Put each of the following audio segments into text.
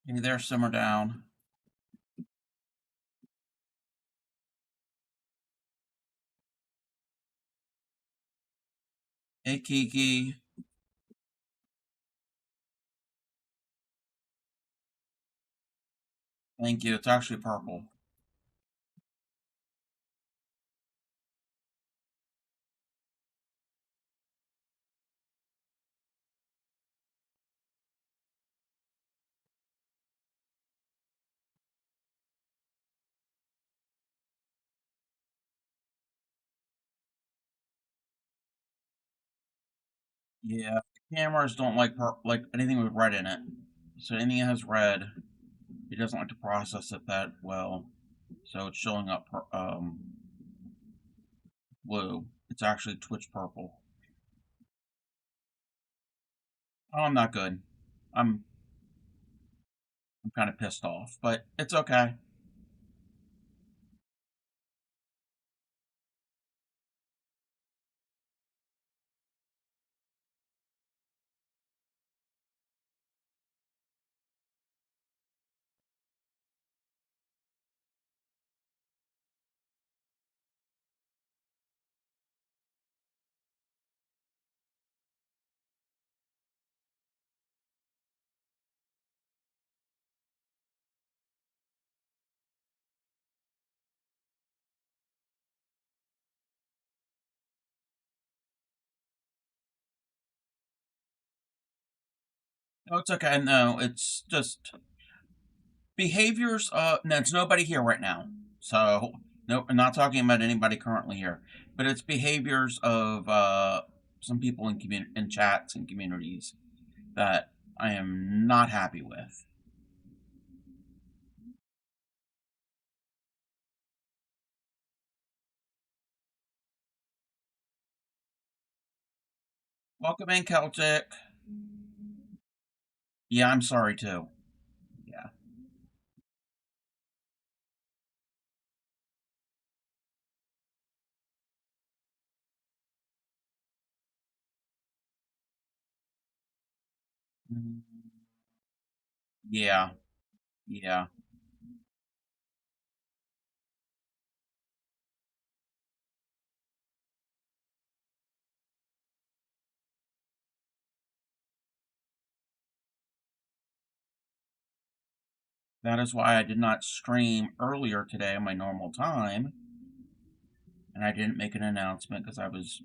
Hey there, simmer down. Hey Kiki. Thank you. It's actually purple. Yeah, cameras don't like anything with red in it. So anything that has red, it doesn't like to process it that well. So it's showing up blue. It's actually Twitch purple. Oh, I'm not good. I'm I'm kind of pissed off, but it's okay. No, it's okay. No, it's just behaviors. No, it's nobody here right now. So no, I'm not talking about anybody currently here, but it's behaviors of some people in chats and communities that I am not happy with. Welcome in, Celtic. Yeah, I'm sorry too. Yeah. Mm, yeah, yeah. That is why I did not stream earlier today on my normal time, and I didn't make an announcement because I was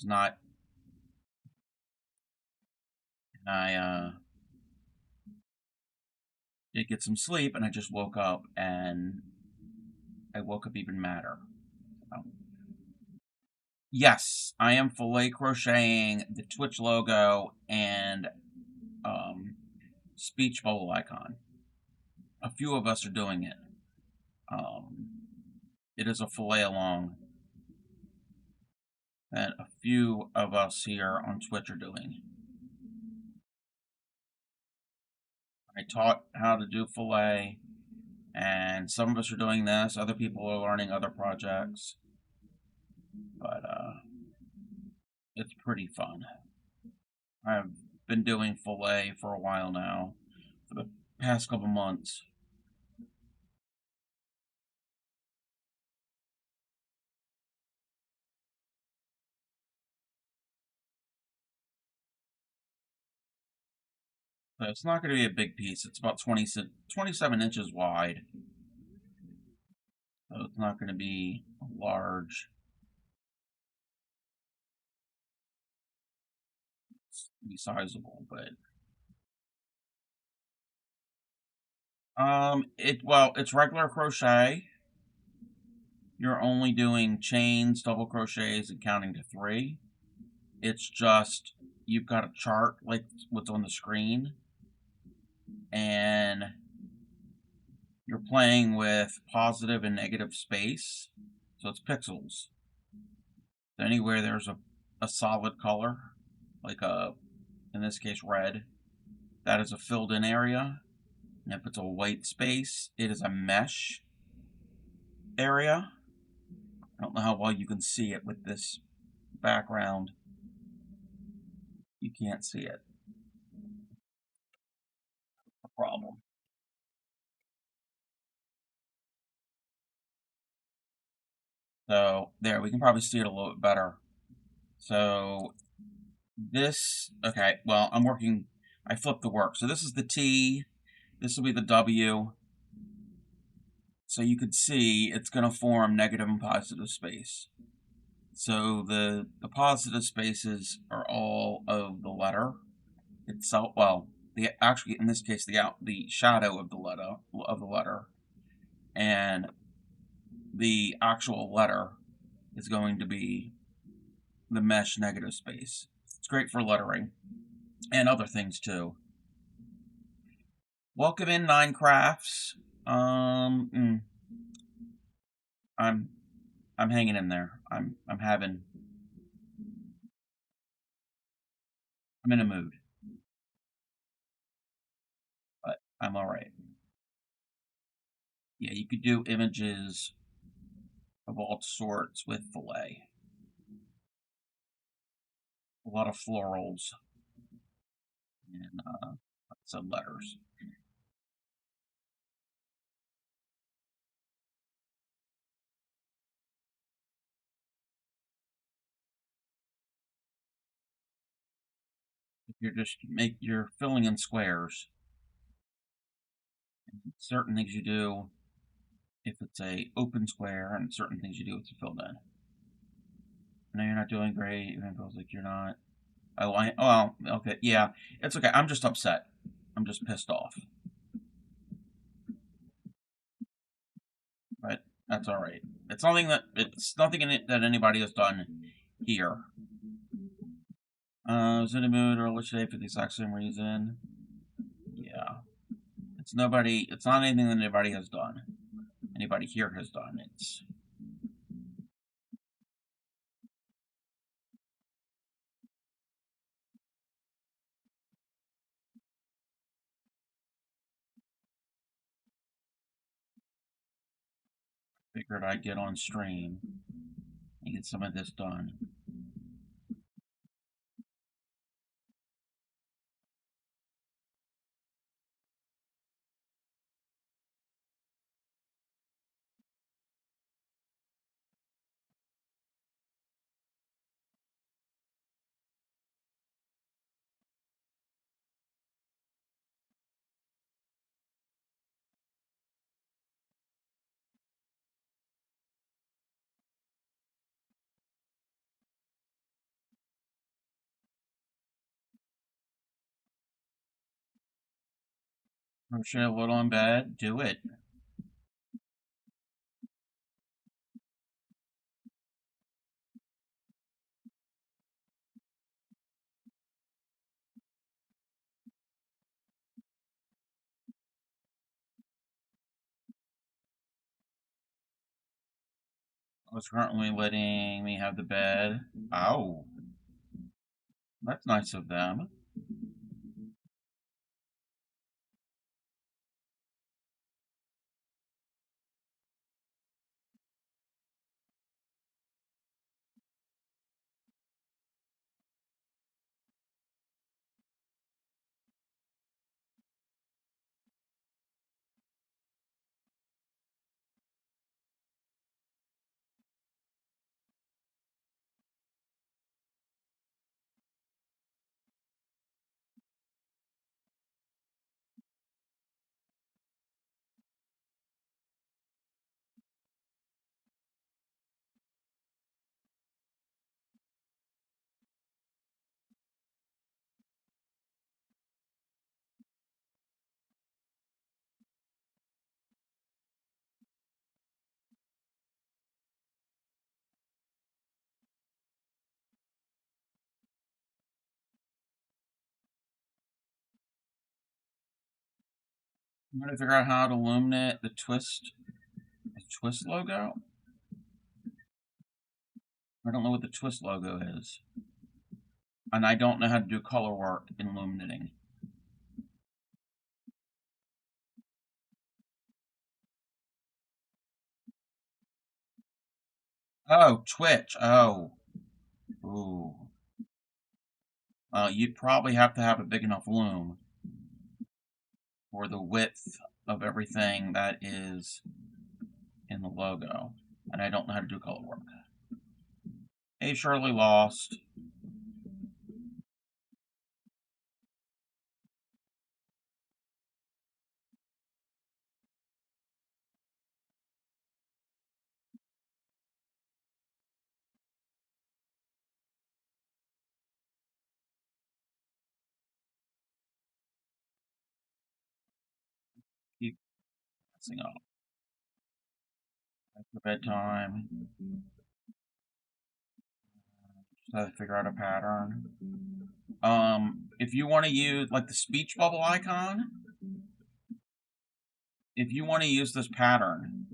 not. I did get some sleep, and I just woke up, and I woke up even madder. So, yes, I am fillet crocheting the Twitch logo and um, speech bubble icon. A few of us are doing it. Um, it is a Filet-A-Long that a few of us here on Twitch are doing. I taught how to do fillet, and some of us are doing this. Other people are learning other projects, but it's pretty fun. I've been doing fillet for a while now, for the past couple months. So it's not going to be a big piece. It's about 27 inches wide, so it's not going to be large. It's gonna be sizable, but it's regular crochet. You're only doing chains, double crochets, and counting to three. It's just you've got a chart like what's on the screen, and you're playing with positive and negative space, so it's pixels. So anywhere there's a solid color, like in this case red, that is a filled in area. And if it's a white space, it is a mesh area. I don't know how well you can see it with this background. You can't see it. problem. So there, we can probably see it a little bit better. So this, okay, well, I flipped the work. So this is the T, this will be the W. So you could see it's going to form negative and positive space. So the positive spaces are all of the letter itself. Well, the actually in this case the shadow of the letter, and the actual letter is going to be the mesh negative space. It's great for lettering and other things too. Welcome in Nine Crafts. I'm I'm hanging in there. I'm in a mood, but I'm all right. Yeah, you could do images of all sorts with Filet. A lot of florals and some letters. If you're filling in squares. And certain things you do if it's a open square, and certain things you do if it's filled in. I know you're not doing great. It feels like you're not. Oh, okay, yeah, it's okay. I'm just upset. I'm just pissed off. But that's all right. It's nothing in it that anybody has done here. Was in a mood or today for the exact same reason. Yeah, it's nobody. It's not anything that anybody has done. Anybody here has done. It's figured I'd get on stream and get some of this done. Crochet a little in bed. Do it. I was currently letting me have the bed. Oh, that's nice of them. I'm trying to figure out how to illuminate the twist logo. I don't know what the twist logo is, and I don't know how to do color work in illuminating. Oh, Twitch. Oh, ooh. You'd probably have to have a big enough loom. for the width of everything that is in the logo. And I don't know how to do color work. Hey, Shirley Lost. Keep messing up. After bedtime. Just have to figure out a pattern. If you want to use like the speech bubble icon, if you want to use this pattern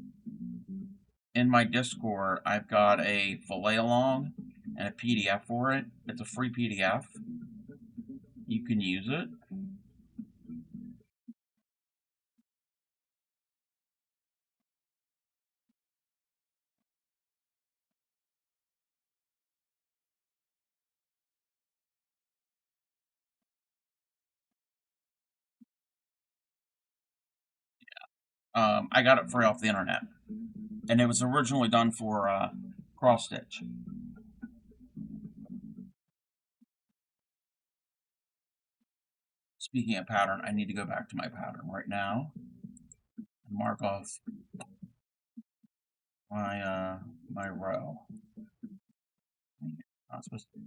in my Discord, I've got a Filet-A-Long and a PDF for it. It's a free PDF. You can use it. I got it free off the internet, and it was originally done for cross stitch. Speaking of pattern, I need to go back to my pattern right now and mark off my row. Not supposed to.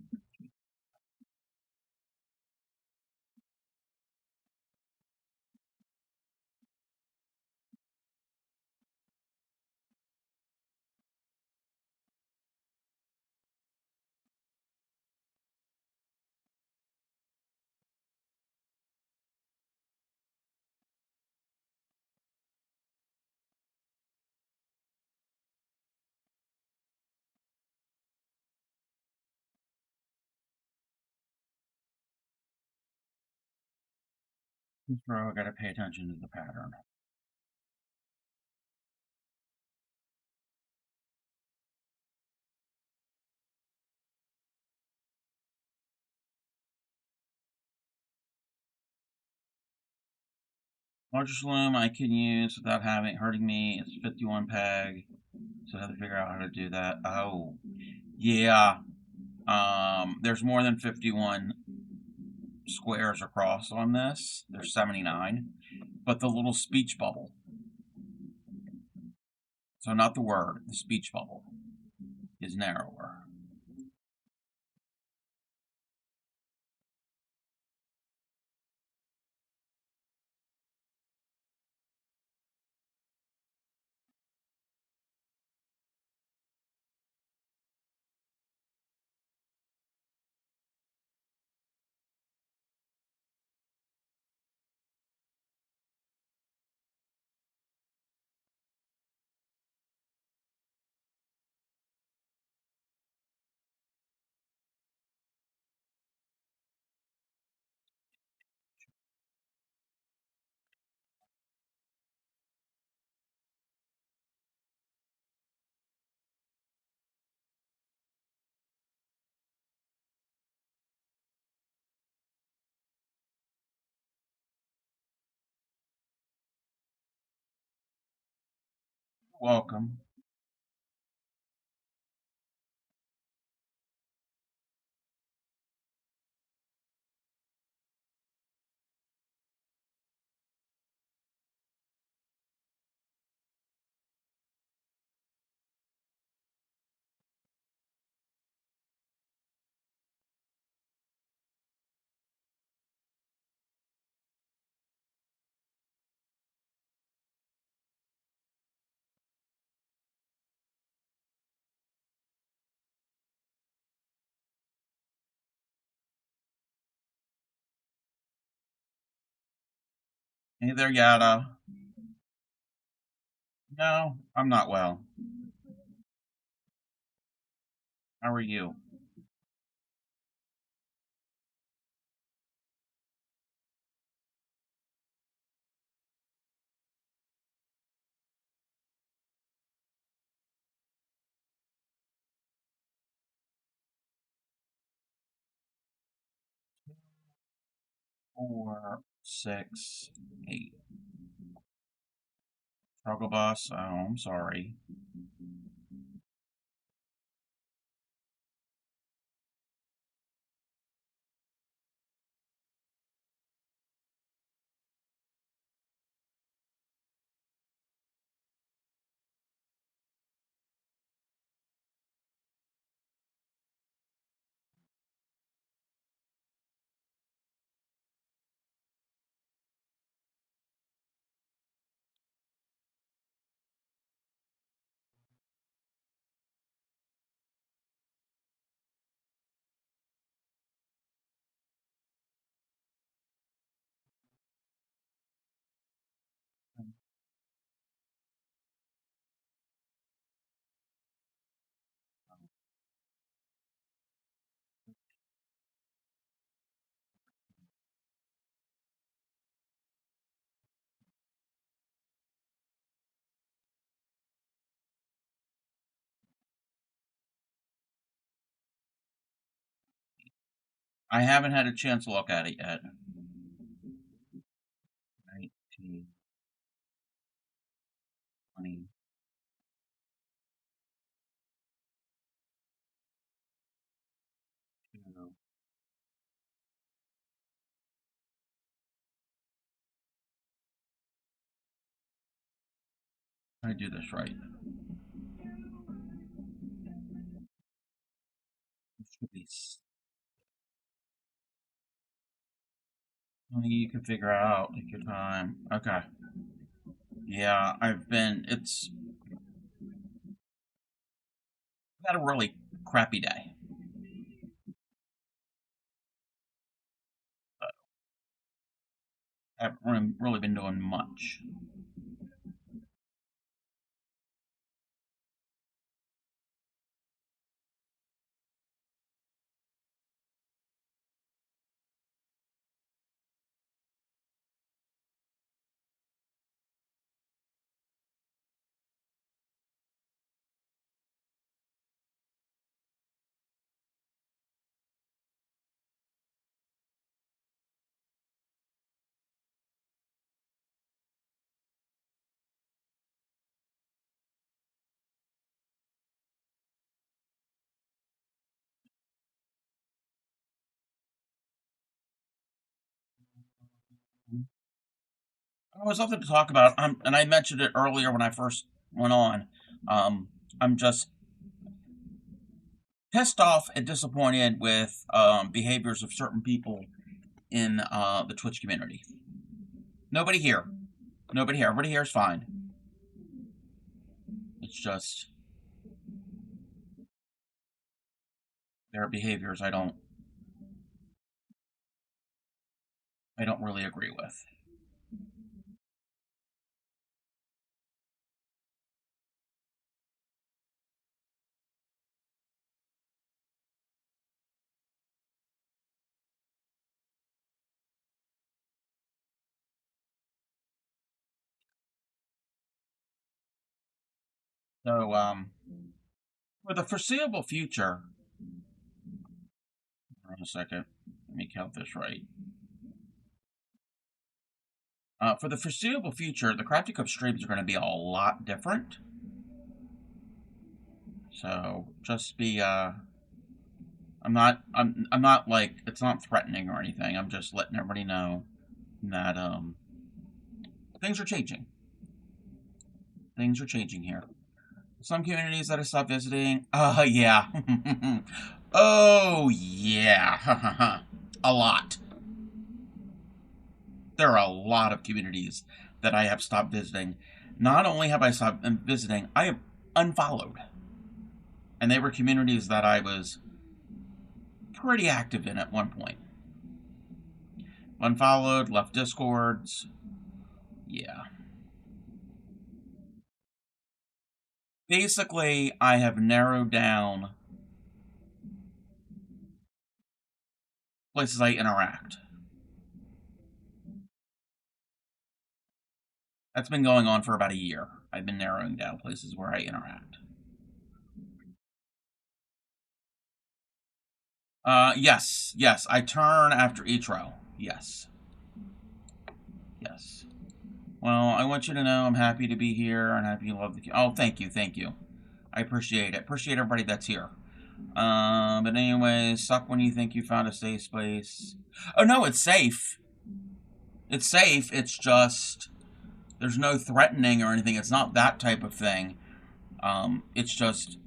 This row, I gotta pay attention to the pattern. Largest loom I can use without having hurting me is 51 peg. So I have to figure out how to do that. Oh, yeah. There's more than 51 squares across on this. There's 79. But the little speech bubble. So not the word, the speech bubble is narrower. Welcome. Hey there, Yada. No, I'm not well. How are you? Four, 6, 8. Struggle bus. Oh, I'm sorry. I haven't had a chance to look at it yet. 19, 20. I do this right. It should be. You can figure out. Take your time. Okay. Yeah, I've been. It's had a really crappy day. I haven't really been doing much. Oh, there's something to talk about. And I mentioned it earlier when I first went on. I'm just pissed off and disappointed with behaviors of certain people in the Twitch community. Nobody here. Nobody here. Everybody here is fine. It's just their behaviors I don't really agree with. So for the foreseeable future, hold on a second. Let me count this right. For the foreseeable future, the Crafty Cup streams are going to be a lot different. So just be I'm not like it's not threatening or anything. I'm just letting everybody know that things are changing. Things are changing here. Some communities that I stopped visiting. Yeah. Oh yeah. A lot. There are a lot of communities that I have stopped visiting. Not only have I stopped visiting, I have unfollowed. And they were communities that I was pretty active in at one point. Unfollowed, left discords. Yeah. Basically, I have narrowed down places I interact. That's been going on for about a year. I've been narrowing down places where I interact. Yes, yes. I turn after each row. Yes. Yes. Well, I want you to know I'm happy to be here and happy you love the. Oh, thank you, thank you. I appreciate it. Appreciate everybody that's here. But anyway, suck when you think you found a safe space. Oh no, it's safe. It's safe. It's just there's no threatening or anything. It's not that type of thing. It's just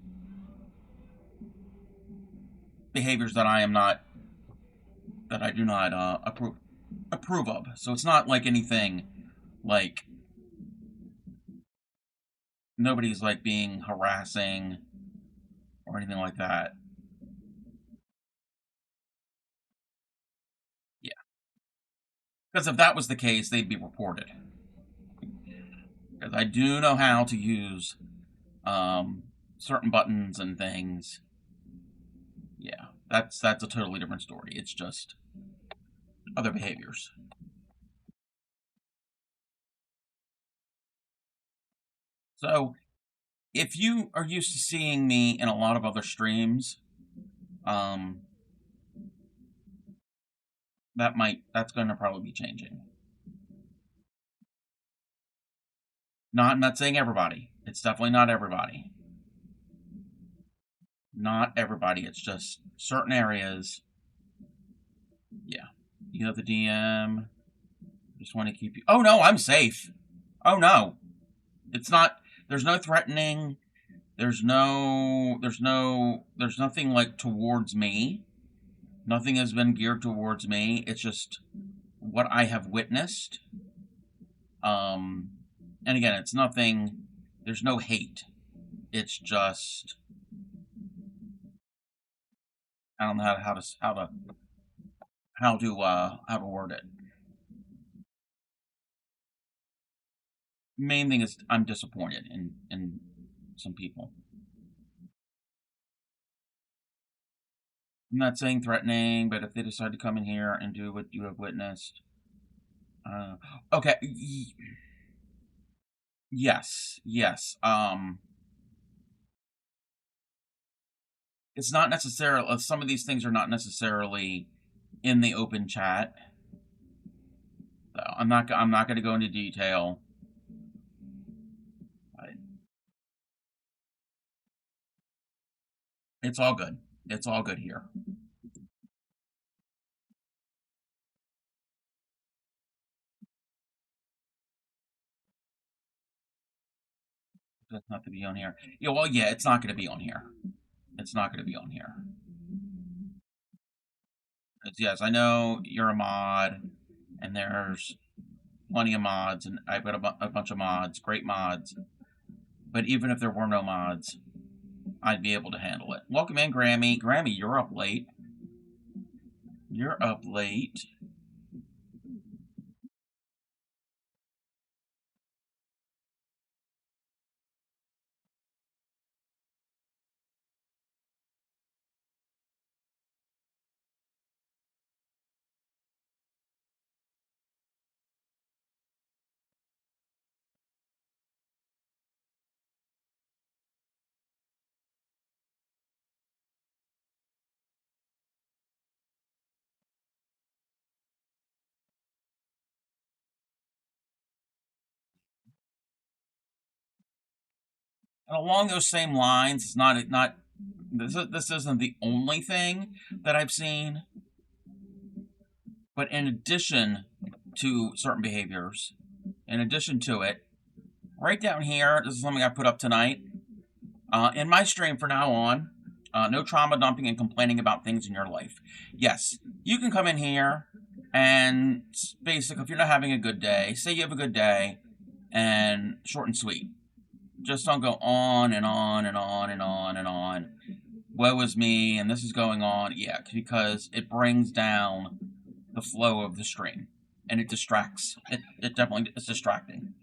behaviors that I am not that I do not approve of. So it's not like anything like nobody's like being harassing or anything like that. Yeah, because if that was the case, they'd be reported. Because I do know how to use um, certain buttons and things. Yeah, that's a totally different story. It's just other behaviors. So if you are used to seeing me in a lot of other streams, um, that's going to probably be changing. I'm not saying everybody. It's definitely not everybody. Not everybody. It's just certain areas. Yeah. You know the DM. Just want to keep you. Oh no, I'm safe. Oh no, it's not. There's no threatening. There's nothing like towards me. Nothing has been geared towards me. It's just what I have witnessed. Um, and again, it's nothing. There's no hate. It's just I don't know how to word it. Main thing is I'm disappointed in some people. I'm not saying threatening, but if they decide to come in here and do what you have witnessed, uh, okay, yes, yes. It's not necessarily some of these things are not necessarily in the open chat. So I'm not going to go into detail. It's all good. It's all good here. It doesn't have to be on here. Yeah, well, yeah, it's not going to be on here. It's not going to be on here. Yes, I know you're a mod, and there's plenty of mods, and I've got a bunch of mods, great mods. But even if there were no mods, I'd be able to handle it. Welcome in, Grammy. Grammy, you're up late. You're up late. And along those same lines, it's not this isn't the only thing that I've seen, but in addition to certain behaviors, in addition to it, right down here, this is something I put up tonight. In my stream from now on, no trauma dumping and complaining about things in your life. Yes, you can come in here and basically, if you're not having a good day, say you have a good day, and short and sweet. Just don't go on and on and on and on and on. Woe is me, and this is going on. Yeah, because it brings down the flow of the stream, and it distracts. It definitely is distracting.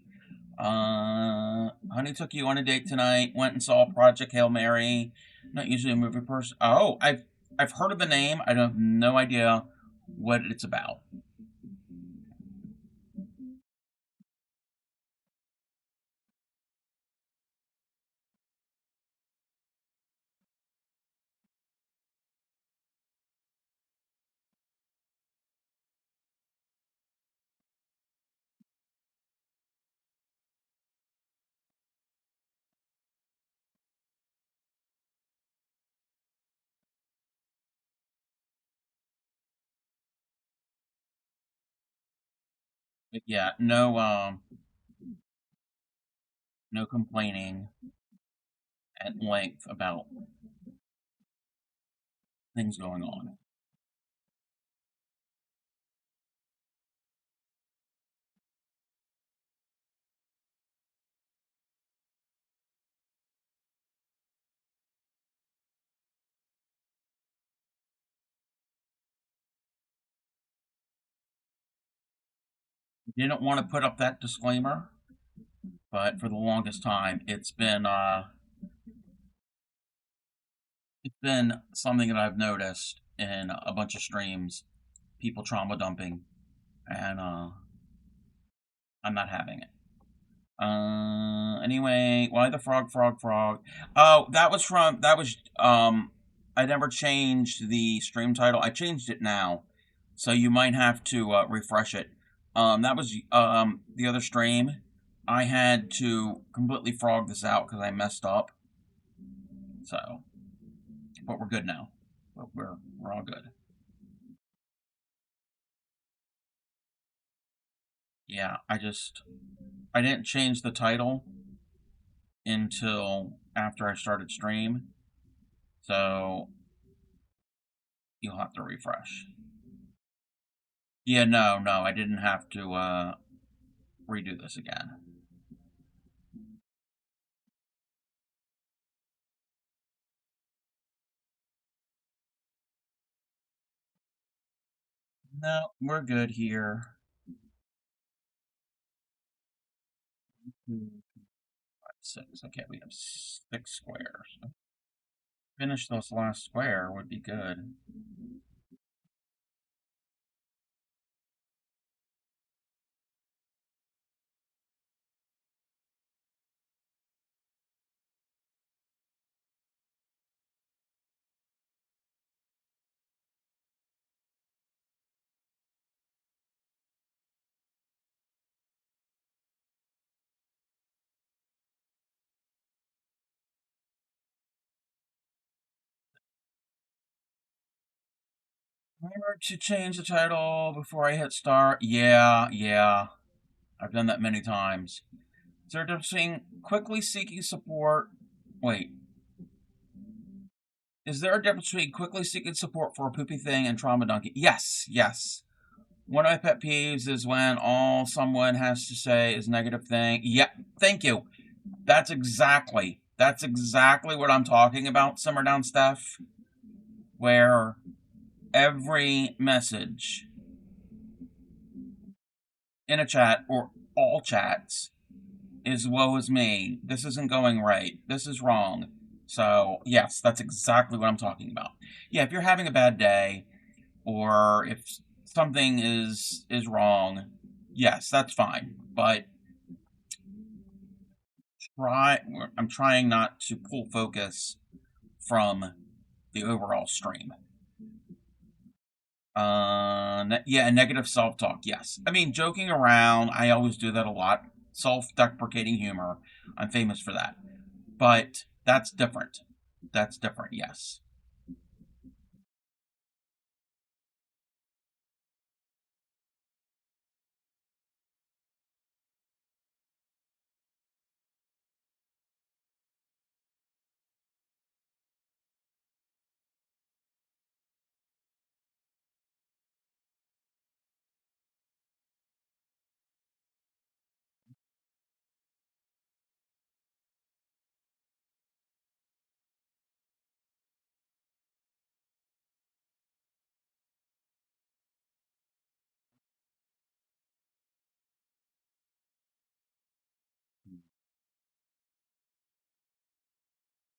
Honey took you on a date tonight. Went and saw Project Hail Mary. Not usually a movie person. Oh, I've heard of the name. I have no idea what it's about. But yeah, no complaining at length about things going on. Didn't want to put up that disclaimer, but for the longest time, it's been something that I've noticed in a bunch of streams, people trauma dumping, and I'm not having it. Anyway, why the frog, frog, frog? Oh, I never changed the stream title. I changed it now, so you might have to refresh it. That was the other stream. I had to completely frog this out because I messed up. So, but we're good now. But we're all good. Yeah, I didn't change the title until after I started stream, so you'll have to refresh. Yeah, no, I didn't have to redo this again. No, we're good here. 2, 5, 6. Okay, we have 6 squares. Finish this last square would be good. Remember to change the title before I hit start. Yeah. I've done that many times. Is there a difference between quickly seeking support? Wait. Is there a difference between quickly seeking support for a poopy thing and trauma dunking? Yes. One of my pet peeves is when all someone has to say is negative thing. Yep, thank you. That's exactly what I'm talking about, Simmer Down Steph. Where every message in a chat or all chats is woe is me. This isn't going right. This is wrong. So yes, that's exactly what I'm talking about. Yeah, if you're having a bad day or if something is wrong, yes, that's fine. But try I'm trying not to pull focus from the overall stream. Yeah, negative self-talk. Yes, I mean joking around. I always do that a lot. Self-deprecating humor. I'm famous for that. But that's different. That's different. Yes.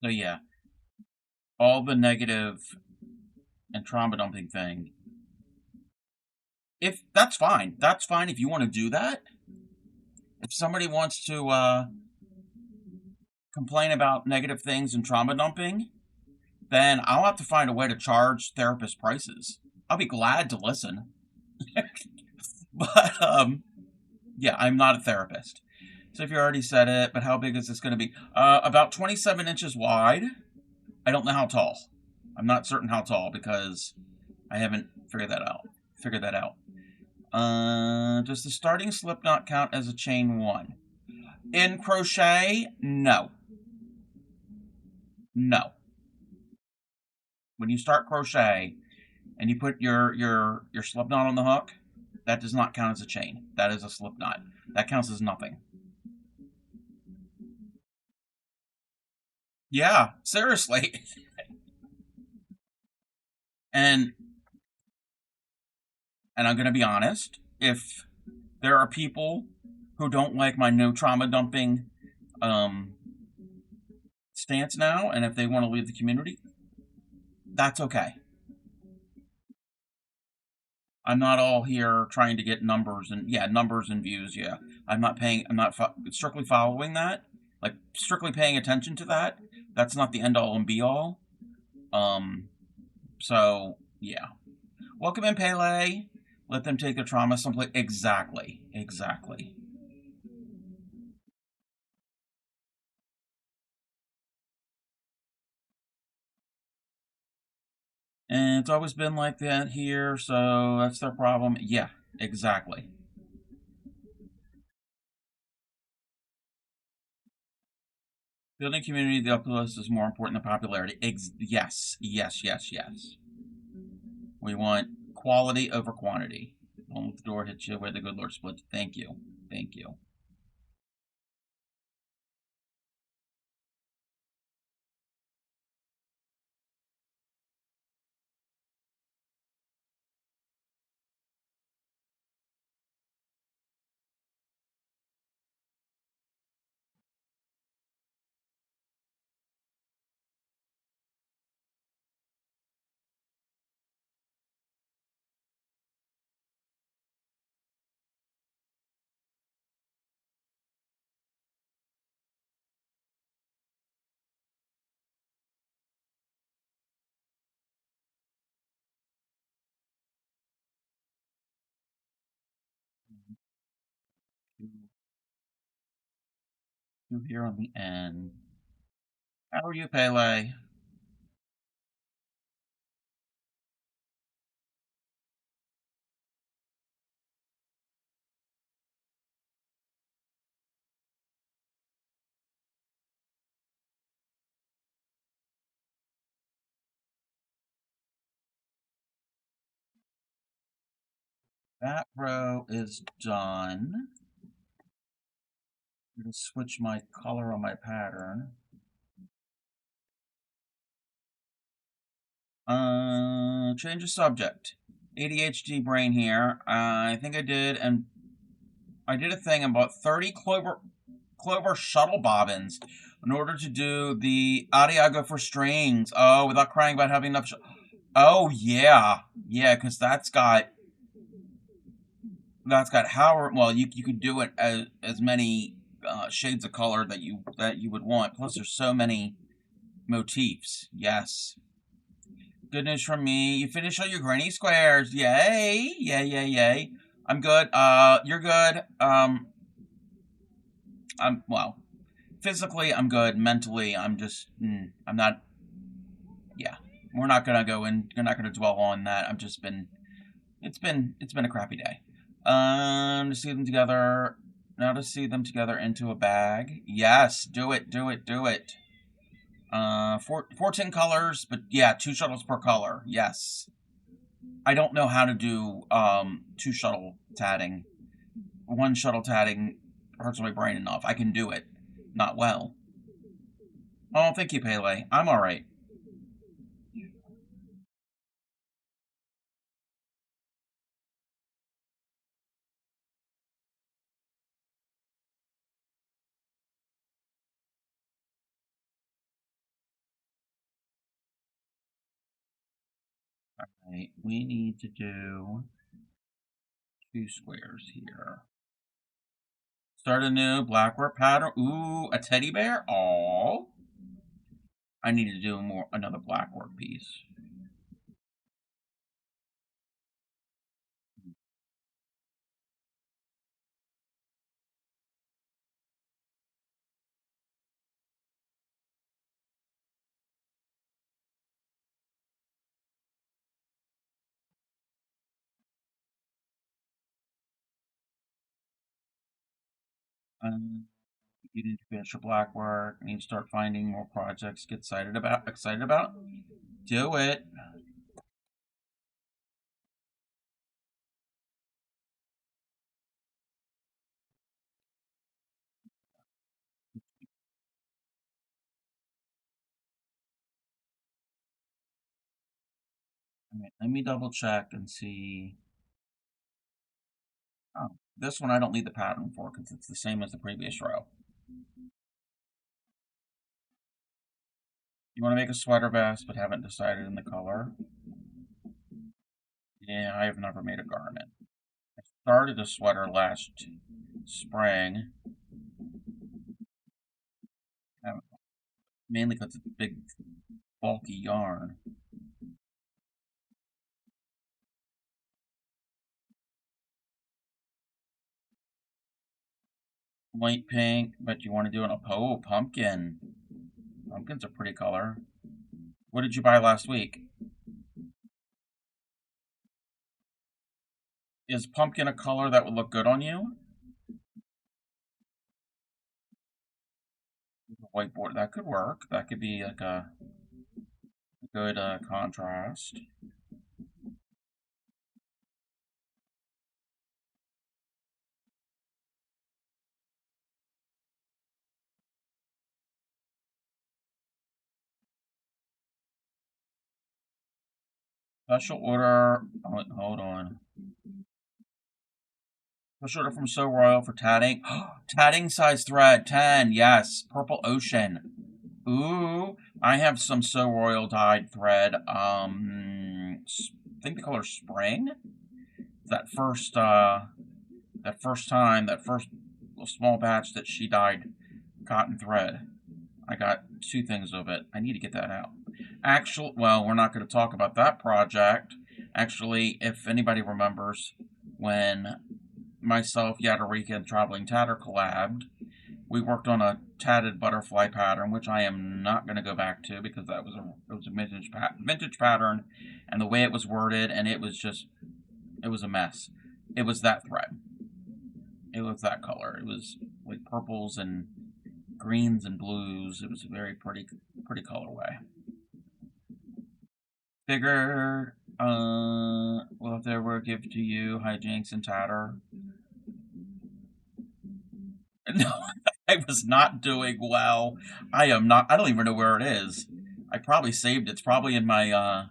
So yeah, all the negative and trauma dumping thing. If that's fine if you want to do that. If somebody wants to complain about negative things and trauma dumping, then I'll have to find a way to charge therapist prices. I'll be glad to listen. But yeah, I'm not a therapist. So if you already said it, but how big is this going to be? About 27 inches wide. I don't know how tall. I'm not certain how tall because I haven't figured that out. Does the starting slip knot count as a chain 1? In crochet, no. No. When you start crochet and you put your slip knot on the hook, that does not count as a chain. That is a slip knot. That counts as nothing. Yeah, seriously. and and I'm going to be honest, if there are people who don't like my no trauma dumping um, stance now, and if they want to leave the community, that's okay. I'm not all here trying to get numbers and numbers and views. Yeah, I'm not paying. I'm not strictly following that. Like strictly paying attention to that. That's not the end all and be all. Um. So yeah. Welcome in, Pele. Let them take their trauma someplace. Exactly. Exactly. And it's always been like that here, so that's their problem. Yeah, exactly. Building community, the uplift is more important than popularity. Yes, yes, yes, yes. We want quality over quantity. Don't let the door hit you where the good Lord split. Thank you. Thank you. Two here on the end. How are you, Pele? That row is done. I'm going to switch my color on my pattern. Change of subject. ADHD brain here. I think I did, and I did a thing about 30 clover shuttle bobbins in order to do the Adiago for strings. Oh, without crying about having enough. Oh yeah, yeah, because that's got how well you could do it as many shades of color that you would want. Plus, there's so many motifs. Yes. Good news from me. You finished all your granny squares. Yay! Yay! Yay! Yay! I'm good. You're good. I'm well. Physically, I'm good. Mentally, I'm just. I'm not. Yeah, we're not gonna go in. You're not gonna dwell on that. I've just been. It's been a crappy day. To see them together. Now to see them together into a bag. Yes, do it. Do it. Do it. 14 colors, but yeah, 2 shuttles per color. Yes. I don't know how to do 2 shuttle tatting. 1 shuttle tatting hurts my brain enough. I can do it. Not well. Oh, thank you, Pele. I'm alright. Alright, we need to do 2 squares here. Start a new blackwork pattern. Ooh, a teddy bear? Oh, I need to do another blackwork piece. You need to finish your black work. You need to start finding more projects. Get excited about. Do it. All right, let me double check and see. Oh, this one I don't need the pattern for because it's the same as the previous row. You want to make a sweater vest but haven't decided on the color? Yeah, I have never made a garment. I started a sweater last spring, mainly because it's big, bulky yarn. Light pink, but you want to do an pumpkin. Pumpkin's a pretty color. What did you buy last week? Is pumpkin a color that would look good on you? Whiteboard, that could work. That could be like a good contrast. Special order. Hold on. Special order from So Royal for tatting. Tatting size thread 10. Yes. Purple Ocean. Ooh. I have some So Royal dyed thread. I think the color Spring. That first time, that first small batch that she dyed cotton thread. I got 2 things of it. I need to get that out. Well, we're not going to talk about that project. Actually, if anybody remembers, when myself, Yadarika, and Traveling Tatter collabed, we worked on a tatted butterfly pattern, which I am not going to go back to because it was a vintage pattern, and the way it was worded, and it was a mess. It was that thread. It was that color. It was like purples and greens and blues. It was a very pretty colorway. Figure, well, if there were a gift to you, hijinks and tatter. No, I was not doing well. I am not. I don't even know where it is. I probably saved it. It's probably in my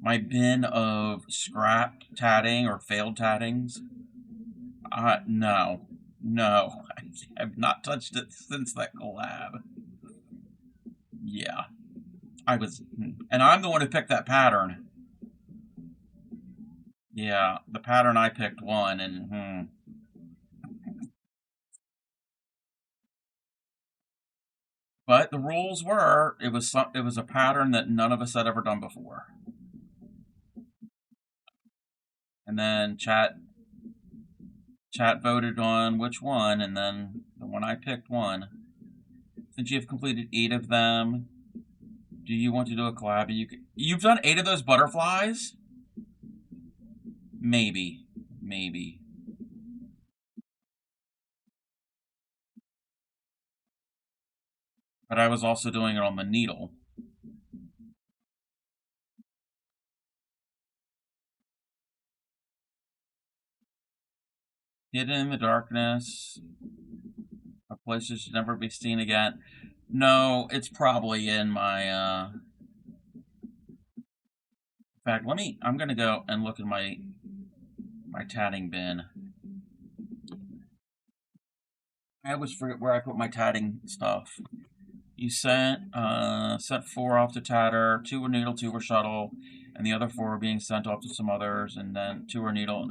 bin of scrap tatting or failed tattings. No, no, I have not touched it since that collab. Yeah, and I'm the one who picked that pattern. Yeah, the pattern I picked won, and But the rules were it was a pattern that none of us had ever done before. And then chat voted on which one, and then the one I picked won. Since you have completed 8 of them, do you want to do a collab? You've done 8 of those butterflies? Maybe. Maybe. But I was also doing it on the needle. Hidden in the darkness. A place that should never be seen again. No, it's probably in my in fact, I'm gonna go and look in my tatting bin. I always forget where I put my tatting stuff. You sent 4 off to tatter, 2 were needle, 2 were shuttle, and the other 4 were being sent off to some others, and then 2 were needle.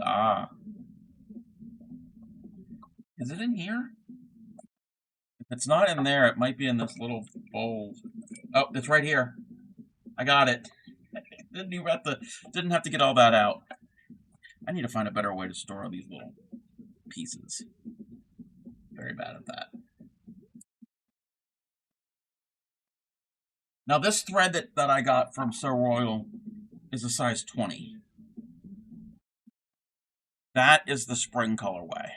Is it in here? If it's not in there, it might be in this little bowl. Oh, it's right here. I got it. Didn't have to get all that out. I need to find a better way to store these little pieces. Very bad at that. Now this thread that I got from So Royal is a size 20. That is the spring colorway.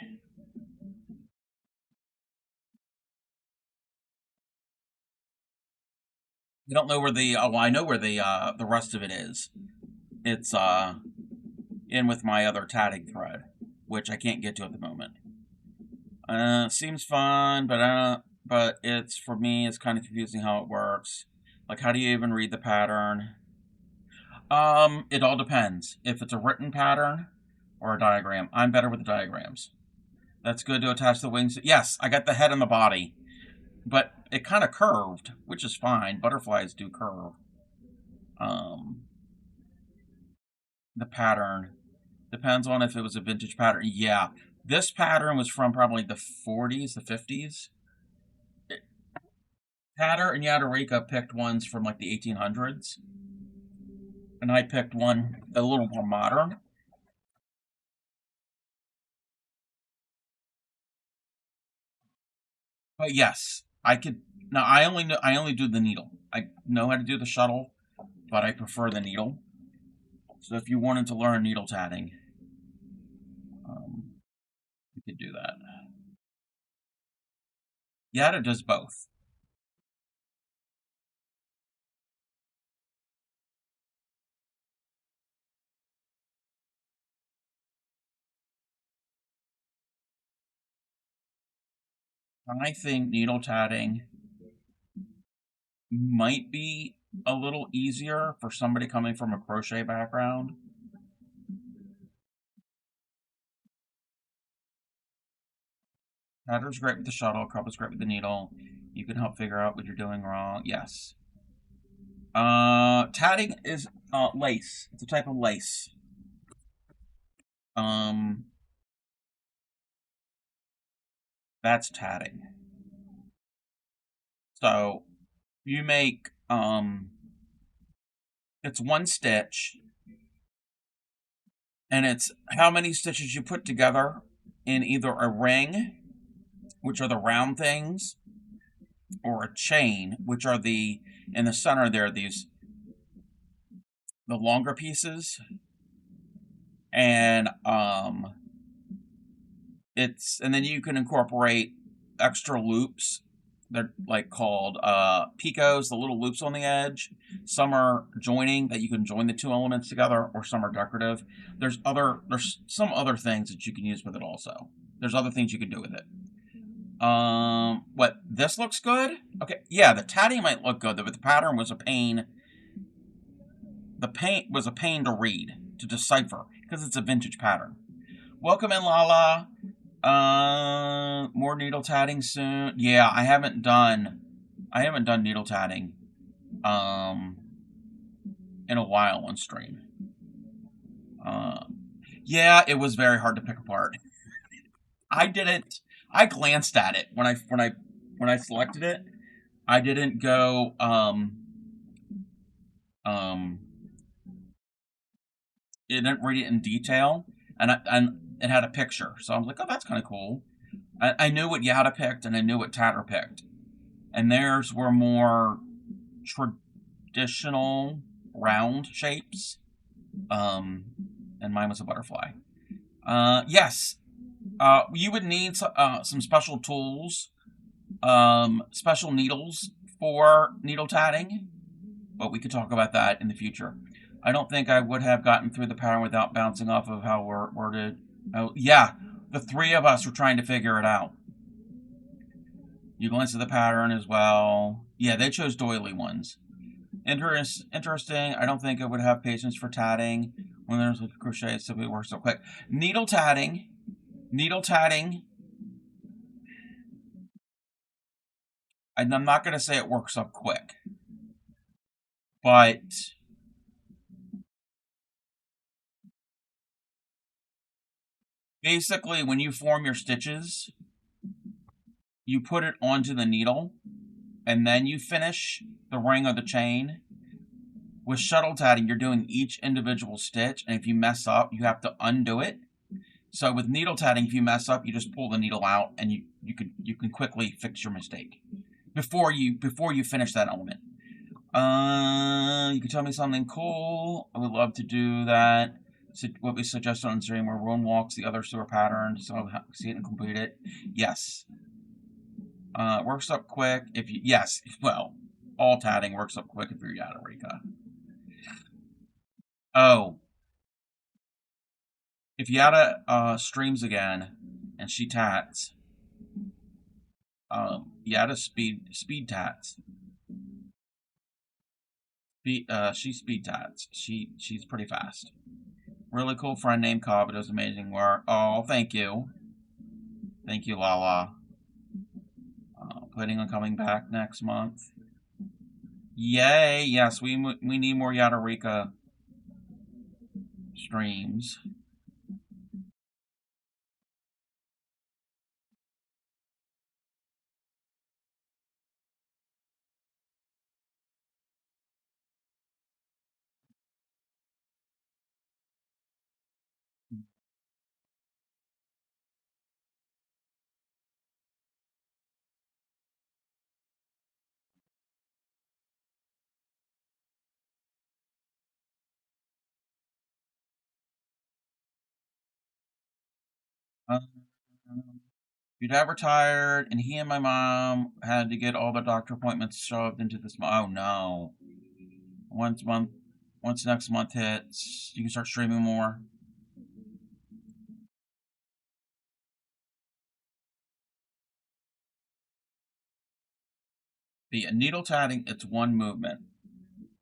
I don't know where the, oh, well, I know where the rest of it is. It's, in with my other tatting thread, which I can't get to at the moment. Seems fun, but it's, for me, it's kind of confusing how it works. Like, how do you even read the pattern? It all depends. If it's a written pattern or a diagram, I'm better with the diagrams. That's good to attach the wings. Yes, I got the head and the body, but it kind of curved, which is fine. Butterflies do curve. Um, the pattern depends on if it was a vintage pattern. Yeah, this pattern was from probably the 40s, the 50s. Tatter and Yadarika picked ones from like the 1800s, and I picked one a little more modern. But yes, I could. Now I only do the needle. I know how to do the shuttle, but I prefer the needle. So if you wanted to learn needle tatting, you could do that. Yada does both. I think needle tatting might be a little easier for somebody coming from a crochet background. Tatter's great with the shuttle, Cup is great with the needle. You can help figure out what you're doing wrong. Yes. Tatting is lace. It's a type of lace. Um, that's tatting. So you make it's one stitch, and it's how many stitches you put together in either a ring, which are the round things, or a chain, which are the, in the center there, these, the longer pieces. And it's, and then you can incorporate extra loops. They're like called picots, the little loops on the edge. Some are joining, that you can join the two elements together, or some are decorative. There's some other things that you can use with it also. There's other things you can do with it. What, this looks good? Okay, yeah, the tatting might look good, but the pattern was a pain. The paint was a pain to read, to decipher, because it's a vintage pattern. Welcome in, Lala. More needle tatting soon. Yeah, I haven't done needle tatting, in a while on stream. Yeah, it was very hard to pick apart. I didn't. I glanced at it when I selected it. I didn't go. Um, it didn't read it in detail, and it had a picture, so I was like, oh, that's kind of cool. I knew what Yada picked, and I knew what Tatter picked, and theirs were more traditional round shapes. Um, and mine was a butterfly. Yes, you would need some special tools, special needles for needle tatting, but we could talk about that in the future. I don't think I would have gotten through the pattern without bouncing off of how we're worded. Oh, yeah, the three of us were trying to figure it out. You glance at the pattern as well. Yeah, they chose doily ones. Interesting. I don't think I would have patience for tatting when there's like crochet. It simply works so quick. Needle tatting. And I'm not going to say it works up quick, but basically, when you form your stitches, you put it onto the needle, and then you finish the ring or the chain. With shuttle tatting, you're doing each individual stitch, and if you mess up, you have to undo it. So with needle tatting, if you mess up, you just pull the needle out, and you can quickly fix your mistake before you finish that element. You can tell me something cool. I would love to do that. So what we suggested on stream, where one walks the other through a pattern, so see it and complete it. Yes. Works up quick. If you, yes, well, all tatting works up quick if you're Yadarika. Oh, if Yada streams again and she tats, Yada speed tats. She speed tats. She's pretty fast. Really cool friend named Cobb. It does amazing work. Oh, thank you. Thank you, Lala. Planning on coming back next month. Yay! Yes, we need more Yadarika streams. Um, Your dad retired, and he and my mom had to get all the doctor appointments shoved into this. Oh no! Once month, once next month hits, you can start streaming more. The needle tatting, it's one movement.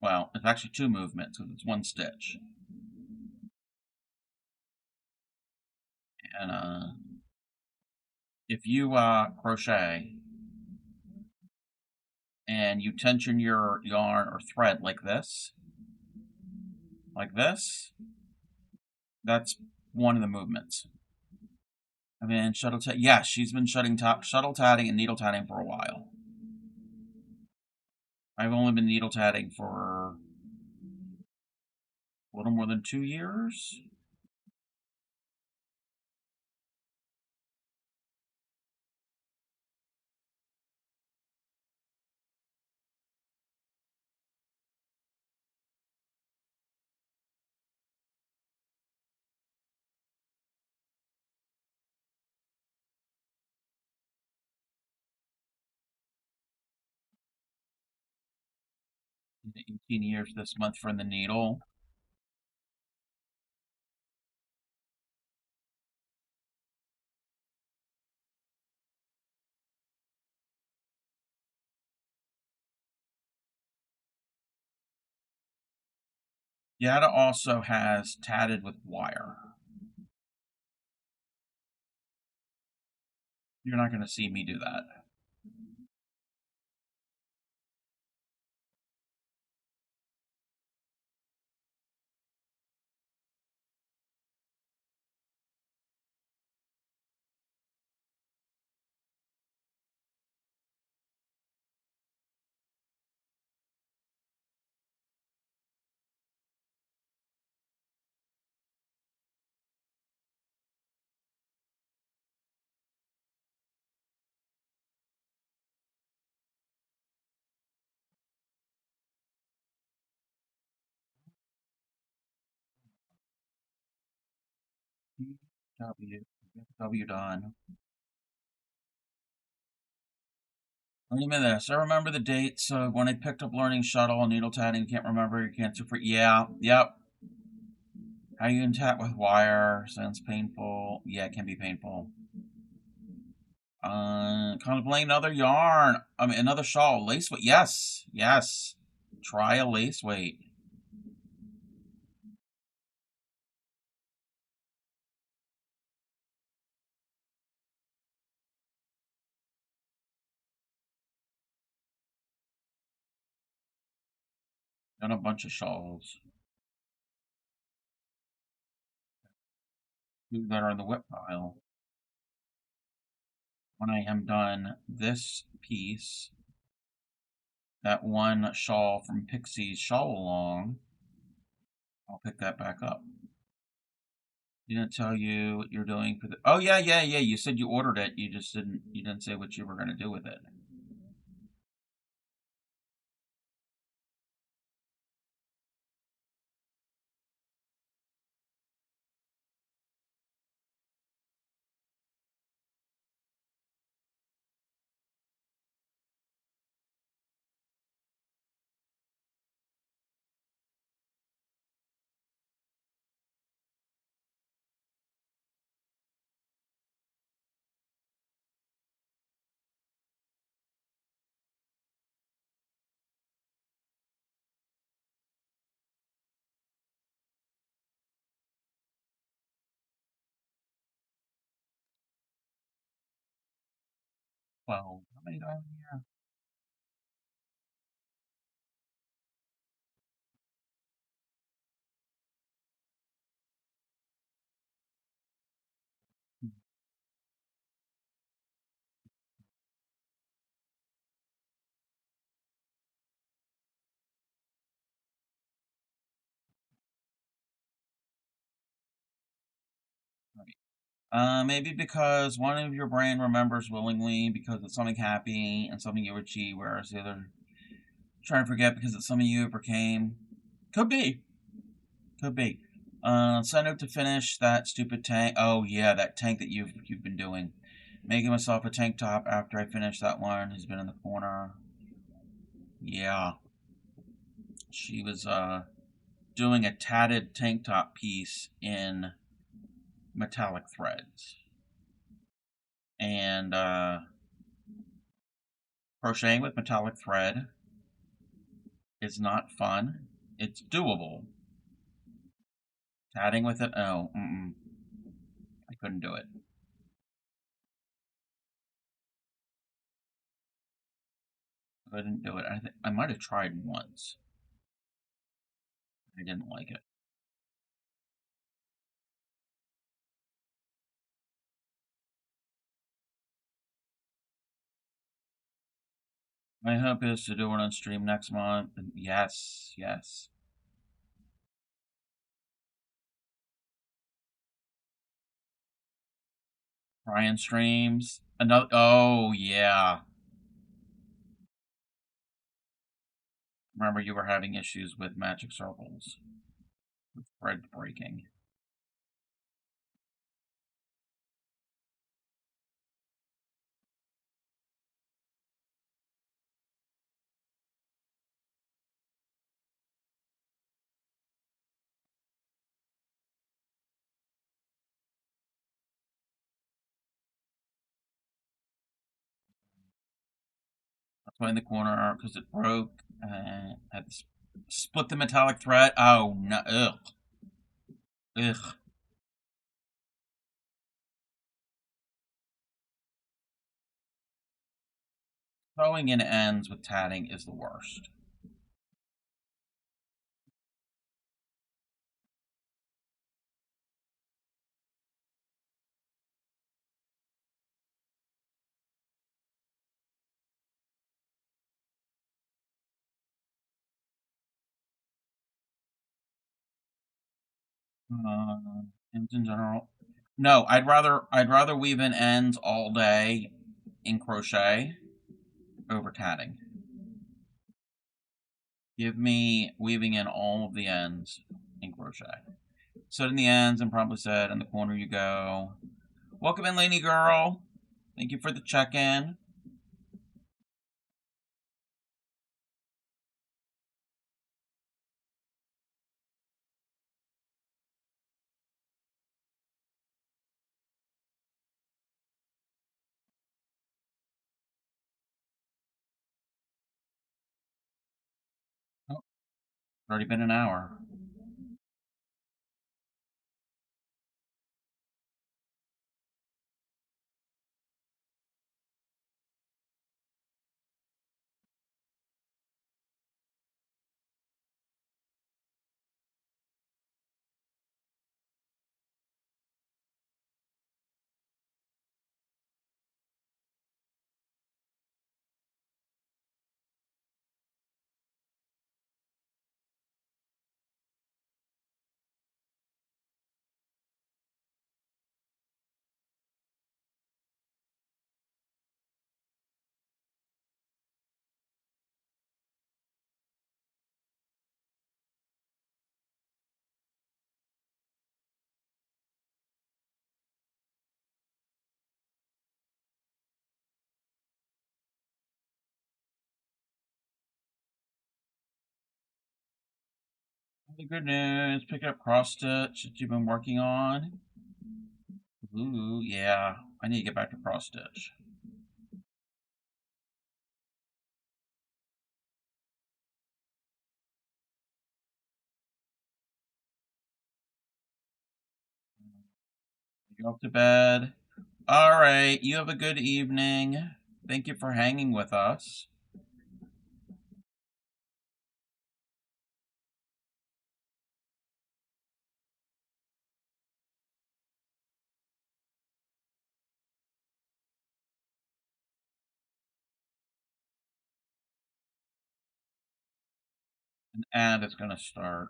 Well, it's actually two movements because it's one stitch. And if you crochet and you tension your yarn or thread like this, that's one of the movements. I mean, shuttle tat. Yeah, she's been shuttle tatting and needle tatting for a while. I've only been needle tatting for a little more than 2 years. In 18 years this month for the needle. Yada also has tatted with wire. You're not going to see me do that. W done. Let me this. I remember the dates of when I picked up learning shuttle and needle tatting. Can't remember your cancer free. Yeah, yep. How you can tat with wire sounds painful. Yeah, it can be painful. Contemplating another yarn. I mean, another shawl. Lace weight. Yes, yes. Try a lace weight. Done a bunch of shawls. That are in the whip pile. When I am done this piece, that one shawl from Pixie's Shawl-A-Long, I'll pick that back up. Didn't tell you what you're doing for the. Oh yeah. You said you ordered it. You just didn't. You didn't say what you were going to do with it. 12. How many do I have in here? Maybe because one of your brain remembers willingly because it's something happy and something you achieved, whereas the other trying to forget because it's something you overcame. Could be. Could be. Send out to finish that stupid tank. Oh yeah, that tank that you've been doing. Making myself a tank top after I finish that one has been in the corner. Yeah. She was doing a tatted tank top piece in metallic threads. And crocheting with metallic thread is not fun. It's doable. Tatting with it, oh, I couldn't do it. Couldn't do it. I might have tried once. I didn't like it. My hope is to do it on stream next month. And yes, yes. Ryan streams. Another. Oh yeah. Remember you were having issues with magic circles, with thread breaking. That's why in the corner because it broke. Had to split the metallic thread. Oh no! Ugh. Ugh. Throwing in ends with tatting is the worst. Uh, ends in general. No, I'd rather weave in ends all day in crochet over tatting. Give me weaving in all of the ends in crochet. Set in the ends and probably set in the corner you go. Welcome in, lady girl. Thank you for the check-in. Oh, it's already been an hour. The good news, pick up cross stitch that you've been working on. Ooh, yeah. I need to get back to cross stitch. You go up to bed. All right. You have a good evening. Thank you for hanging with us. An ad is going to start.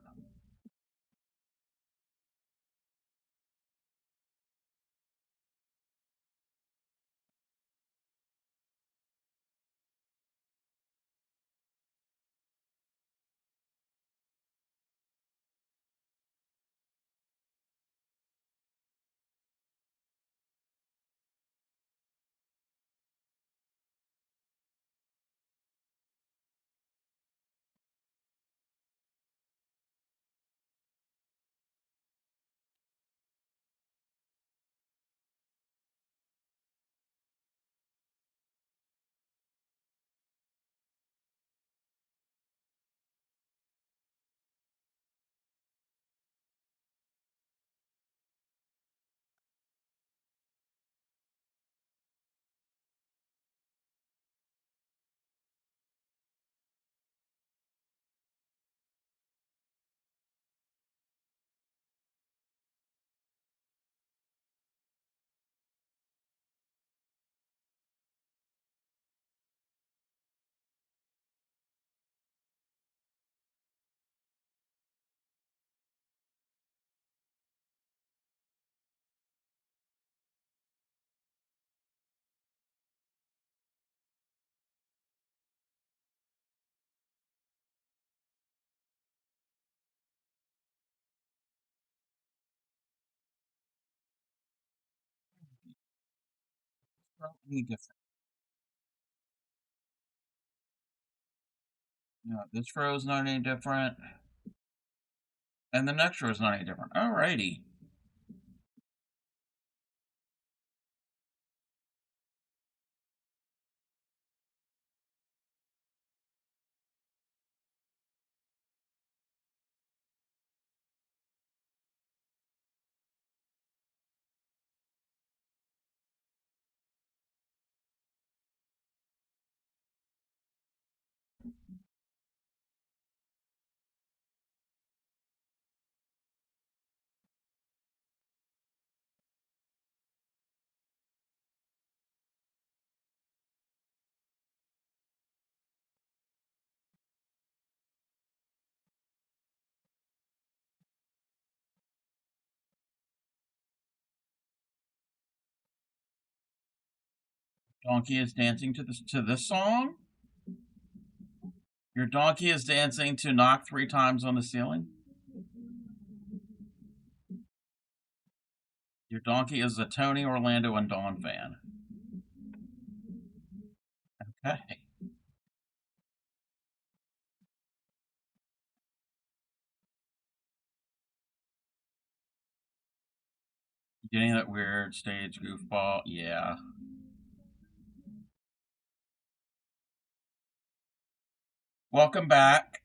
Any different? No, this row is not any different. And the next row is not any different. Alrighty. Donkey is dancing to this song. Your donkey is dancing to Knock 3 Times on the Ceiling. Your donkey is a Tony, Orlando, and Dawn fan. Okay. Getting that weird stage goofball. Yeah. Welcome back.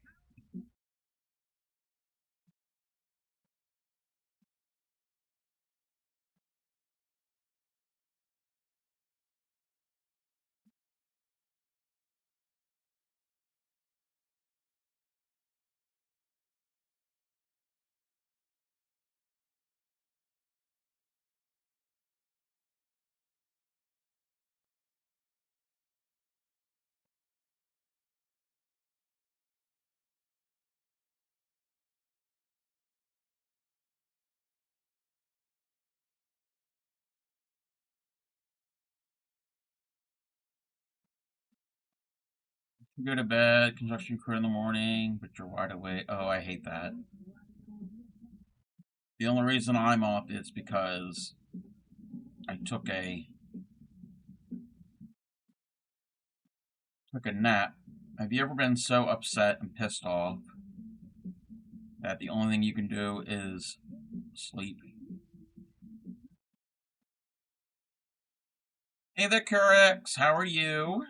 You go to bed, construction crew in the morning, but you're wide awake. Oh, I hate that. The only reason I'm up is because I took a nap. Have you ever been so upset and pissed off that the only thing you can do is sleep? Hey there, Curex. How are you?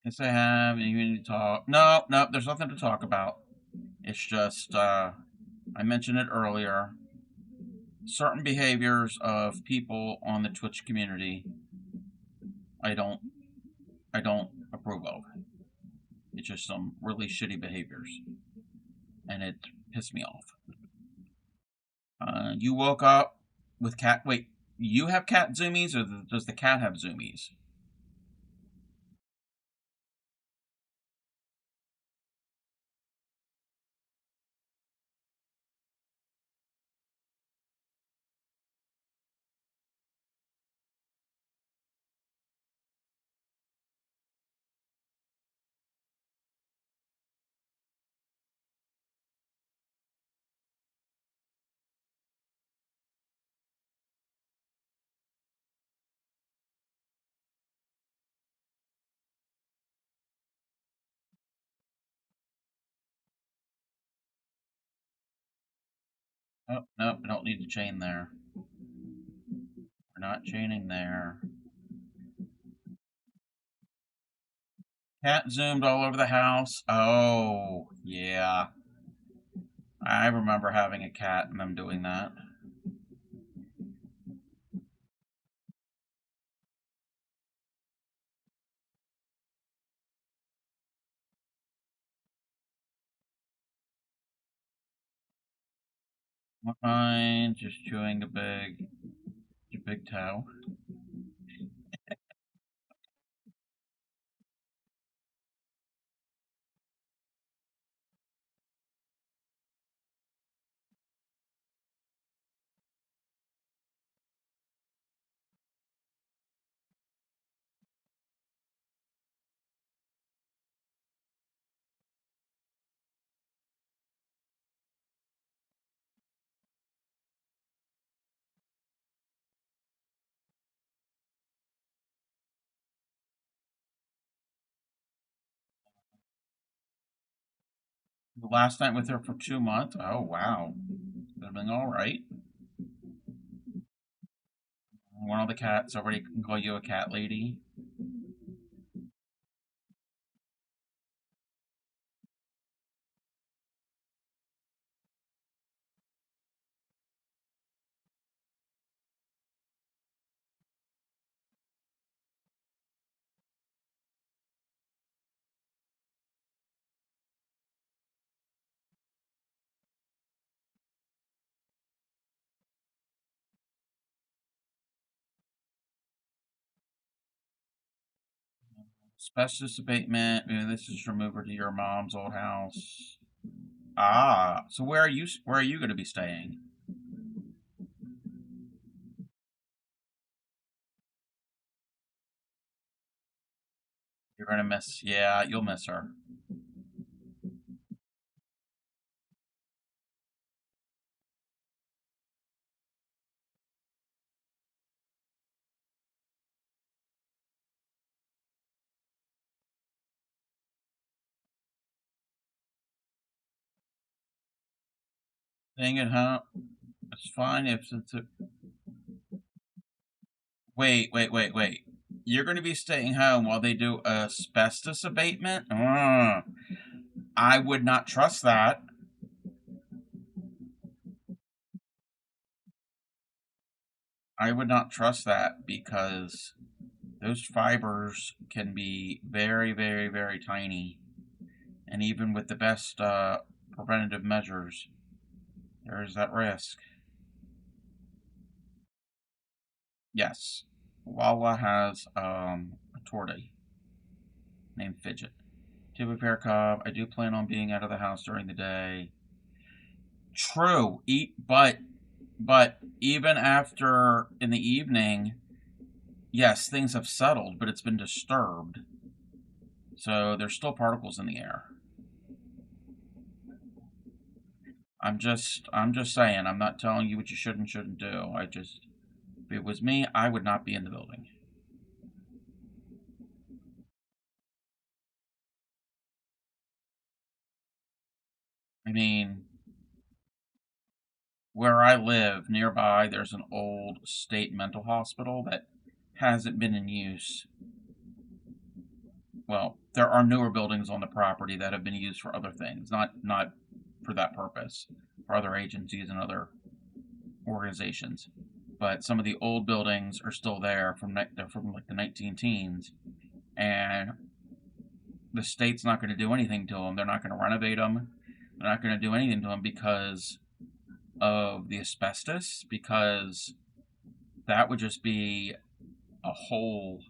Yes, I have. You need to talk. No, no, there's nothing to talk about. It's just, I mentioned it earlier. Certain behaviors of people on the Twitch community, I don't, I don't approve of. It's just some really shitty behaviors, and it pissed me off. You woke up with cat. Wait, you have cat zoomies, or does the cat have zoomies? Oh, no, I don't need to chain there. We're not chaining there. Cat zoomed all over the house. Oh, yeah. I remember having a cat and them doing that. Mine just chewing a big toe. The last night with her for 2 months. Oh wow, living all right. One of the cats already can call you a cat lady. Asbestos abatement. This is from over to your mom's old house. Ah, so where are you? Where are you going to be staying? You're going to miss. Yeah, you'll miss her. Staying at home. It's fine if it's a. Wait, wait, wait, wait. You're going to be staying home while they do asbestos abatement? I would not trust that. I would not trust that because those fibers can be very, very, very tiny. And even with the best preventative measures, there is that risk. Yes, Lala has a tortie named Fidget. To be fair, Cub, I do plan on being out of the house during the day. True, but even after in the evening, yes, things have settled, but it's been disturbed. So there's still particles in the air. I'm just saying. I'm not telling you what you should and shouldn't do. If it was me, I would not be in the building. I mean, where I live nearby, there's an old state mental hospital that hasn't been in use well, there are newer buildings on the property that have been used for other things, not for that purpose, for other agencies and other organizations. But some of the old buildings are still there they're from like the 19 teens, and the state's not going to do anything to them. They're not going to renovate them. They're not going to do anything to them because of the asbestos, because that would just be a whole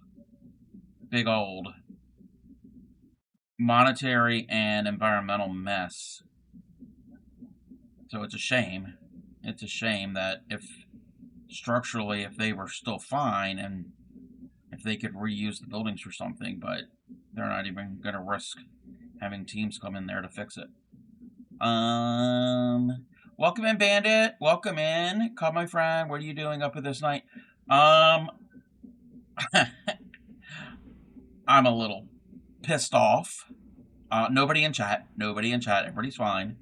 big old monetary and environmental mess. So it's a shame. It's a shame that if structurally, if they were still fine and if they could reuse the buildings for something, but they're not even going to risk having teams come in there to fix it. Welcome in, Bandit. Welcome in. Call my friend. What are you doing up at this night? I'm a little pissed off. Nobody in chat. Nobody in chat. Everybody's fine.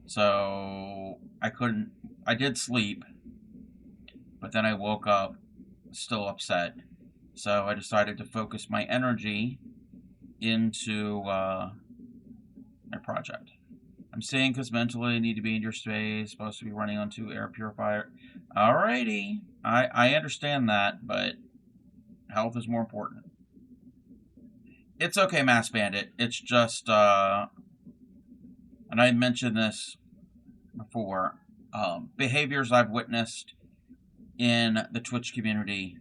So I did sleep, but then I woke up still upset. So I decided to focus my energy into my project. I'm saying because mentally I need to be in your space, supposed to be running on 2 air purifier. Alrighty. I understand that, but health is more important. It's okay, Mass Bandit. It's just, and I mentioned this before, behaviors I've witnessed in the Twitch community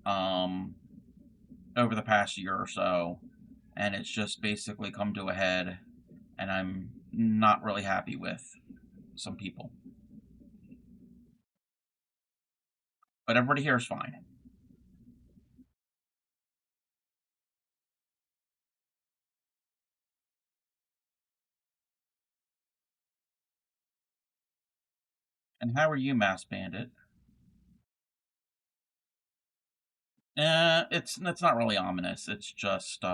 over the past year or so, and it's just basically come to a head, and I'm not really happy with some people. But everybody here is fine. And how are you, Mass Bandit? It's not really ominous. It's just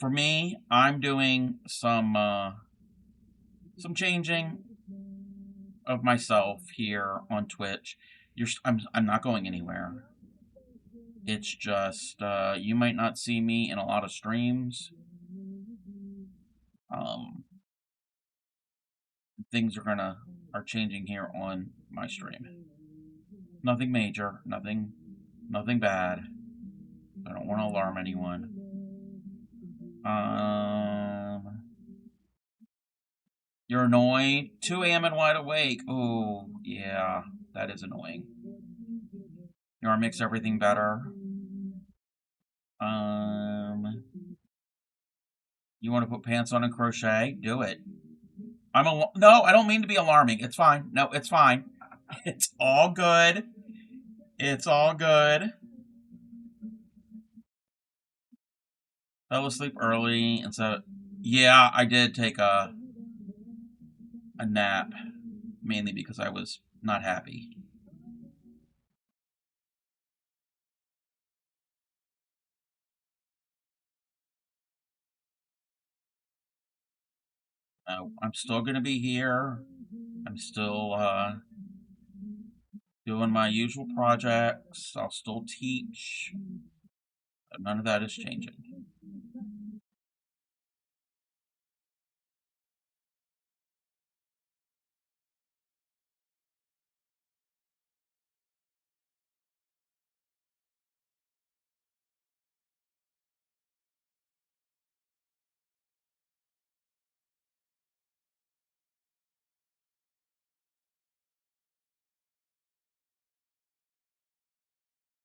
for me, I'm doing some changing of myself here on Twitch. I'm not going anywhere. It's just you might not see me in a lot of streams. Things are changing here on my stream. Nothing major, nothing bad. I don't want to alarm anyone. You're annoyed? 2 a.m. and wide awake. Oh, yeah, that is annoying. You want to mix everything better? You want to put pants on and crochet? Do it. No, I don't mean to be alarming. It's fine. No, it's fine. It's all good. It's all good. Fell asleep early, and so yeah, I did take a nap, mainly because I was not happy. I'm still gonna be here. I'm still doing my usual projects. I'll still teach. But none of that is changing.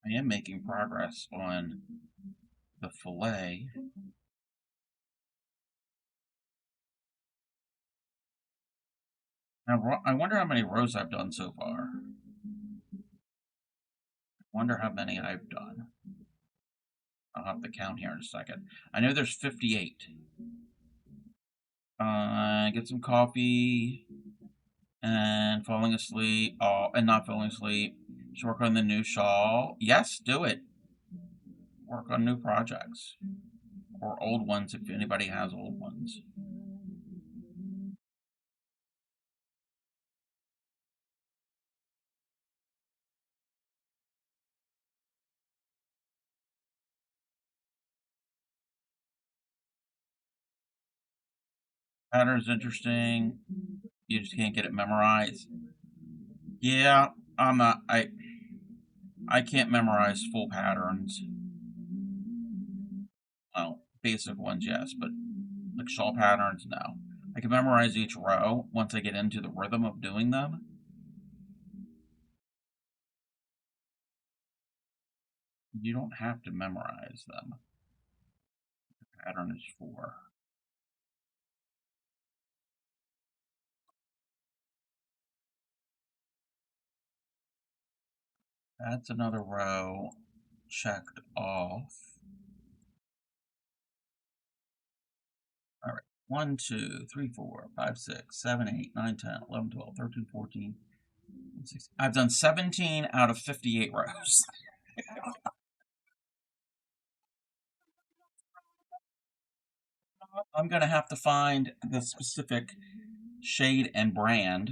I am making progress on the fillet. Now, I wonder how many rows I've done so far. Wonder how many I've done. I'll have to count here in a second. I know there's 58. Get some coffee and falling asleep. Oh, and not falling asleep. Just work on the new shawl. Yes, do it. Work on new projects or old ones if anybody has old ones. Pattern's interesting. You just can't get it memorized. Yeah, I'm not. I can't memorize full patterns. Well, basic ones, yes, but like shawl patterns, no. I can memorize each row once I get into the rhythm of doing them. You don't have to memorize them. The pattern is for. That's another row checked off. All right. 1, 2, 3, 4, 5, 6, 7, 8, 9, 10, 11, 12, 13, 14, 16. I've done 17 out of 58 rows. I'm going to have to find the specific shade and brand.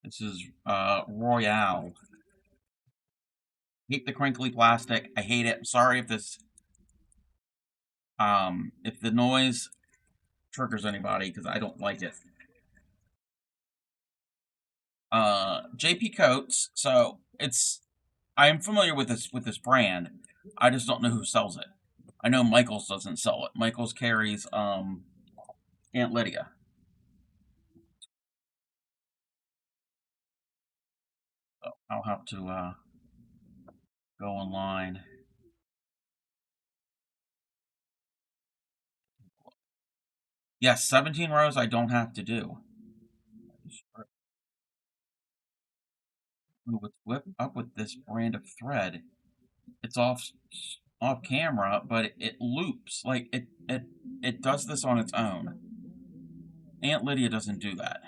This is Royale. Hate the crinkly plastic. I hate it. I'm sorry if this if the noise triggers anybody because I don't like it. JP Coats. So I am familiar with this brand. I just don't know who sells it. I know Michaels doesn't sell it. Michaels carries Aunt Lydia. So I'll have to go online. Yes, 17 rows I don't have to do. What's up with this brand of thread? It's off camera, but it loops like it does this on its own. Aunt Lydia doesn't do that,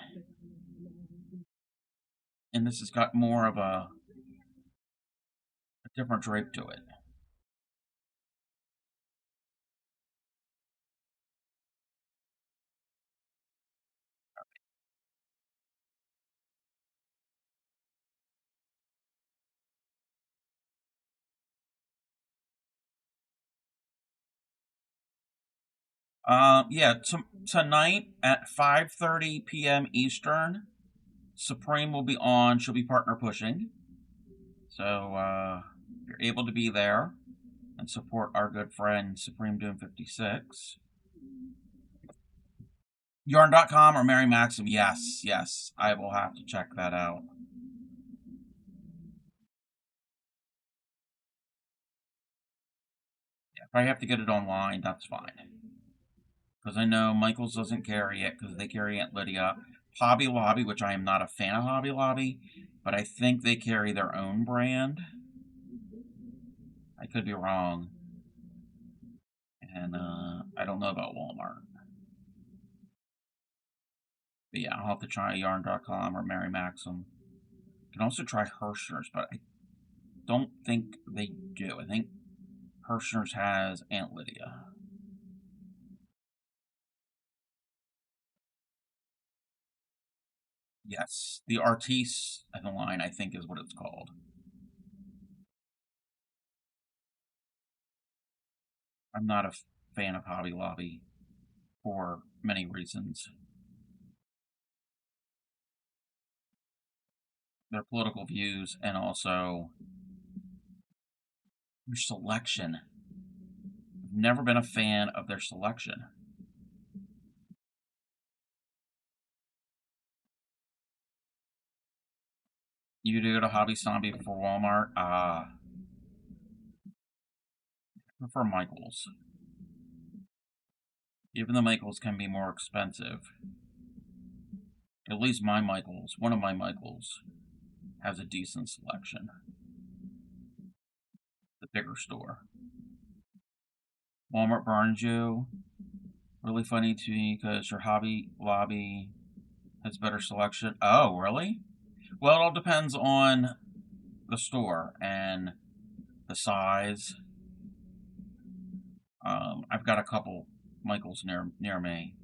and this has got more of a different drape to it. Yeah, tonight at 5:30 p.m. Eastern, Supreme will be on. She'll be partner pushing. So if you're able to be there and support our good friend Supreme Doom 56. Yarn.com or Mary Maxim, yes, yes. I will have to check that out. Yeah, if I have to get it online, that's fine. Because I know Michaels doesn't carry it because they carry Aunt Lydia. Hobby Lobby, which I am not a fan of Hobby Lobby, but I think they carry their own brand. I could be wrong. And I don't know about Walmart. But yeah, I'll have to try yarn.com or Mary Maxim. You can also try Hirschner's, but I don't think they do. I think Hirschner's has Aunt Lydia. Yes, the Artiste line, I think, is what it's called. I'm not a fan of Hobby Lobby for many reasons. Their political views and also their selection. I've never been a fan of their selection. You do go to Hobby Zombie before Walmart? I prefer Michaels. Even though Michaels can be more expensive, at least one of my Michaels, has a decent selection. The bigger store. Walmart burns you. Really funny to me because your Hobby Lobby has better selection. Oh, really? Well, it all depends on the store and the size. I've got a couple Michaels near me,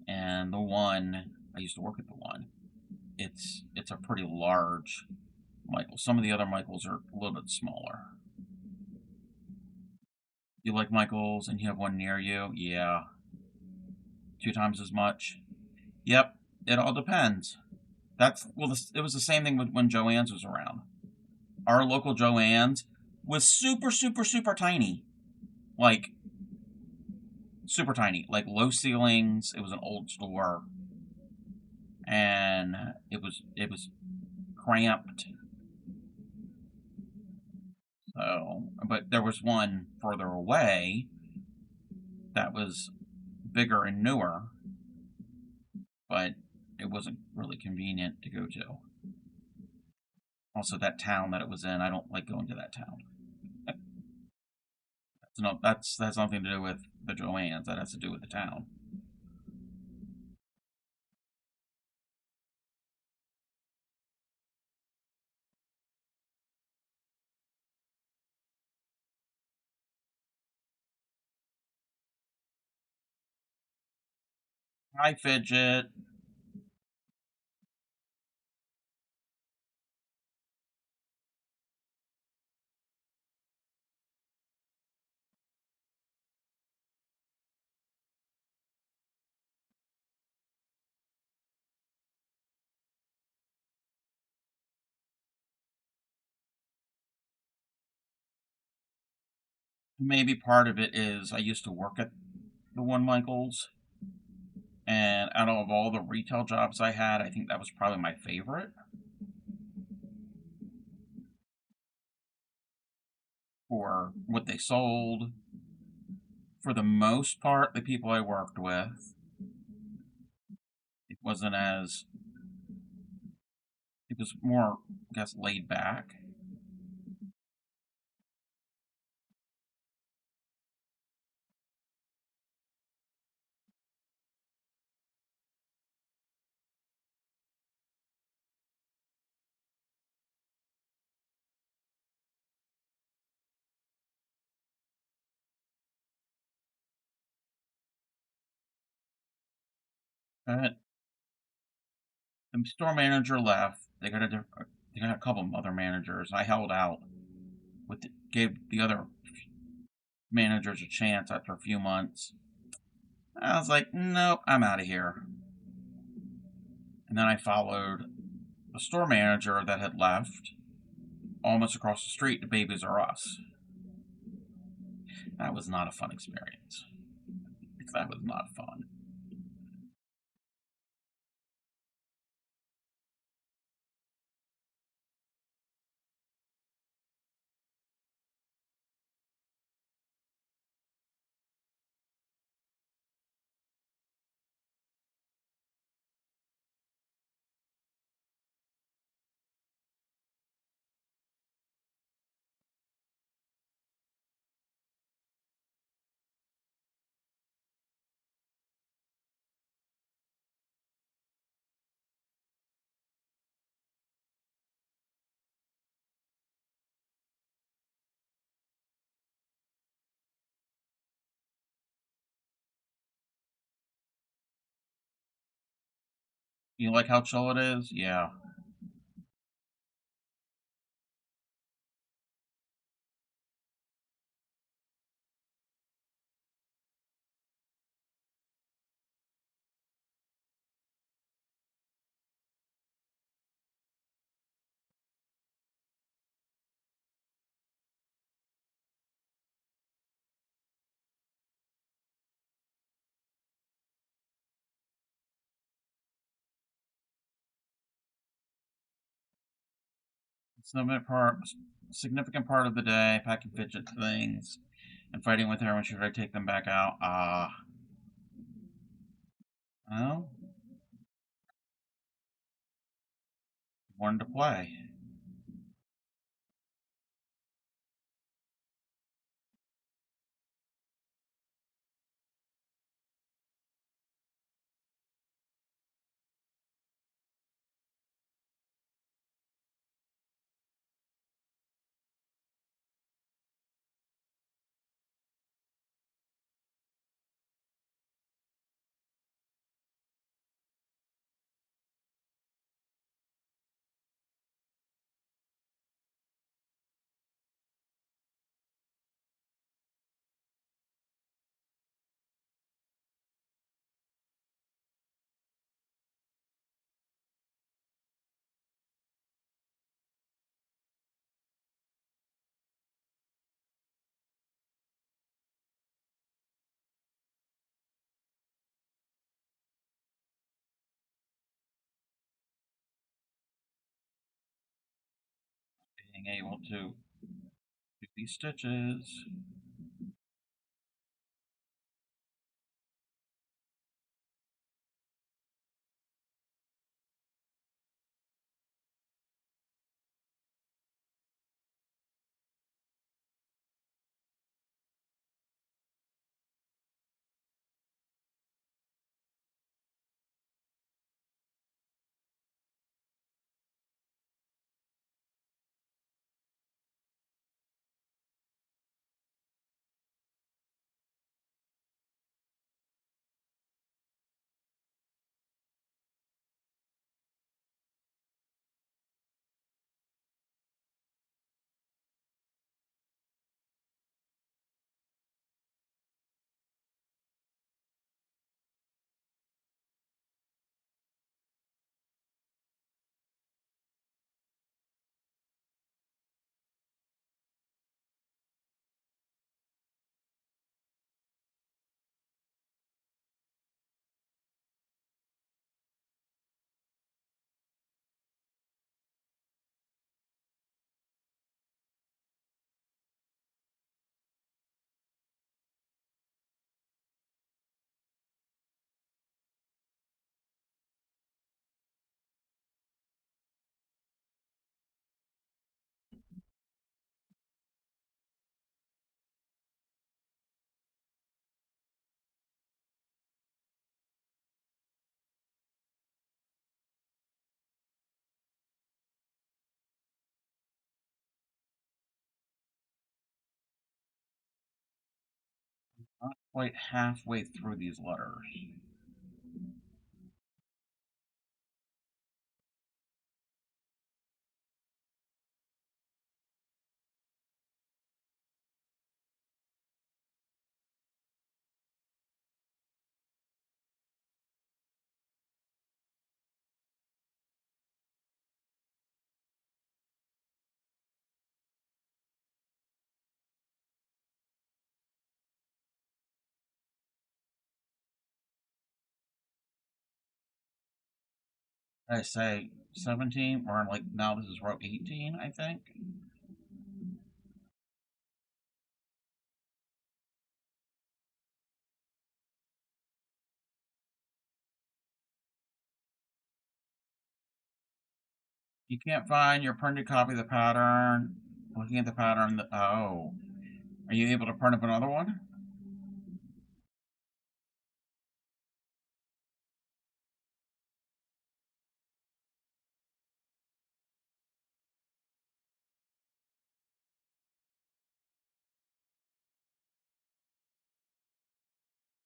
and the one I used to work at the one. It's a pretty large Michael. Some of the other Michaels are a little bit smaller. You like Michaels and you have one near you? Yeah. 2 times as much. Yep, it all depends. It was the same thing when Joann's was around. Our local Joann's was super, super, super tiny. Like, super tiny. Like, low ceilings. It was an old store. And it was cramped. So, but there was one further away that was bigger and newer, but it wasn't really convenient to go to. Also, that town that it was in, I don't like going to that town. That has nothing to do with the Joann's. That has to do with the town. Hi, Fidget. Maybe part of it is I used to work at the one Michaels, and out of all the retail jobs I had, I think that was probably my favorite for what they sold. For the most part, the people I worked with, it wasn't as, it was more, I guess, laid back. But the store manager left. They got a couple of other managers. I held out gave the other managers a chance after a few months. I was like, nope, I'm out of here. And then I followed the store manager that had left almost across the street to Babies R Us. That was not a fun experience. That was not fun. You like how chill it is? Yeah. Significant part of the day, packing fidget things and fighting with her when should I take them back out. Well, wanted to play. being able to do these stitches. Not quite halfway through these letters. I say 17, or like now this is row 18, I think. You can't find your printed copy of the pattern. Looking at the pattern, oh. Are you able to print up another one?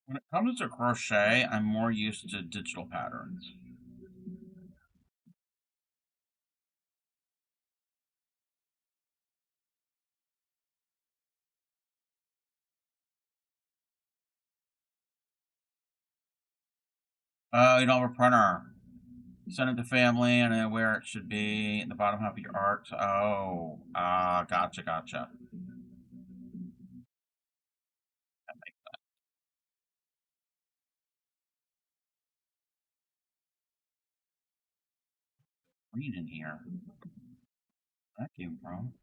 When it comes to crochet, I'm more used to digital patterns. Oh, you don't have a printer. Send it to family and then where it should be in the bottom half of your art. Oh, gotcha, gotcha. Green in here. Where that came from.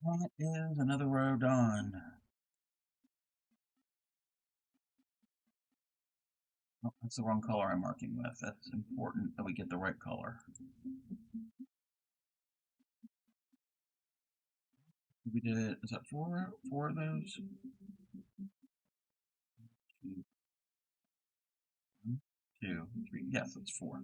That is another row done. Oh, that's the wrong color I'm marking with. That's important that we get the right color. We did, is that four of those? Two, one, two, three. Yes, that's four.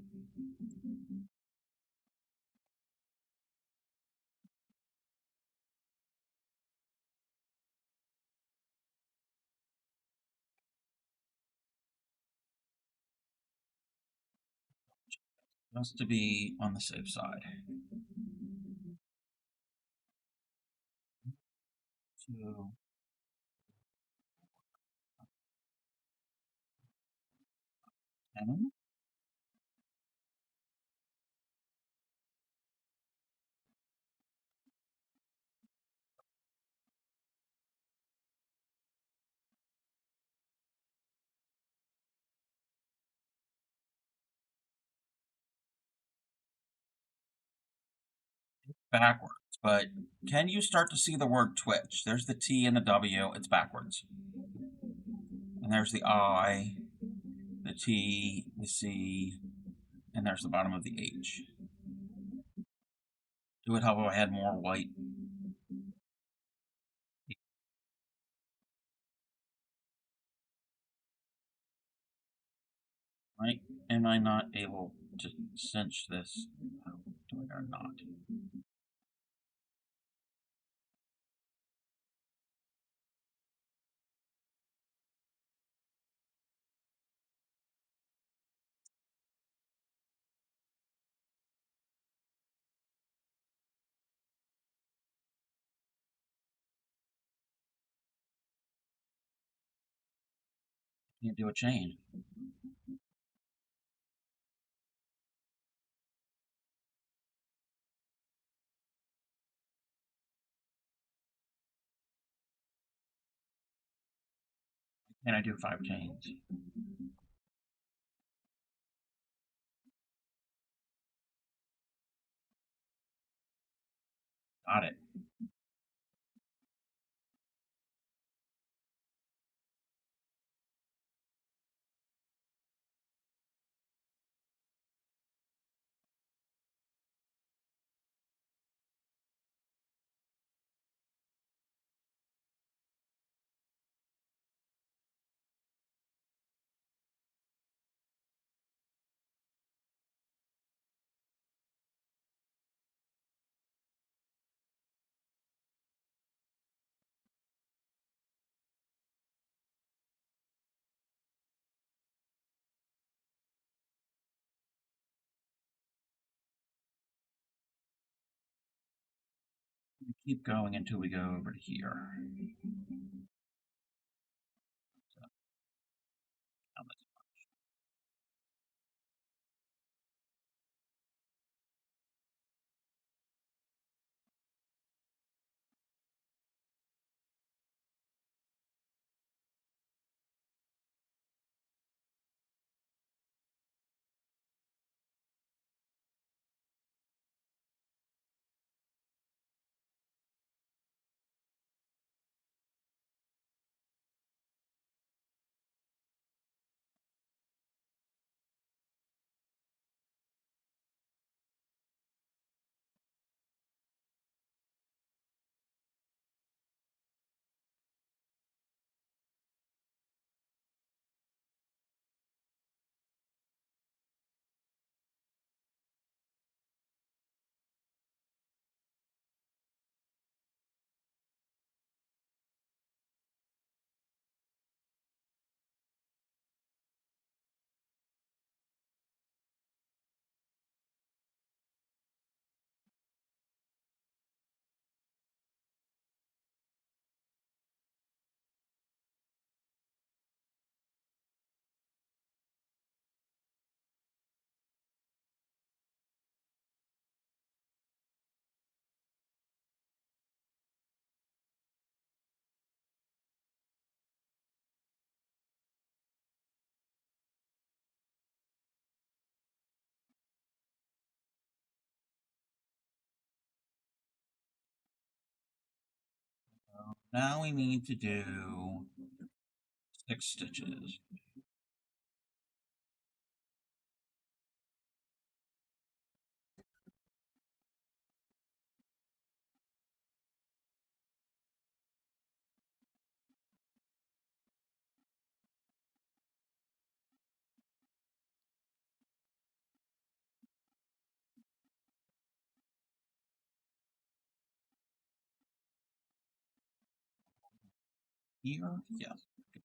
Just to be on the safe side. Two, ten. Backwards. But can you start to see the word Twitch? There's the T and the W. It's backwards. And there's the I, the T, the C, and there's the bottom of the H. It would help if I had more white. Right? Am I not able to cinch this? Do I or not? Can't do a chain. Can I do 5 chains? Got it. We keep going until we go over to here. So, now we need to do 6 stitches. Here? Yes. Here.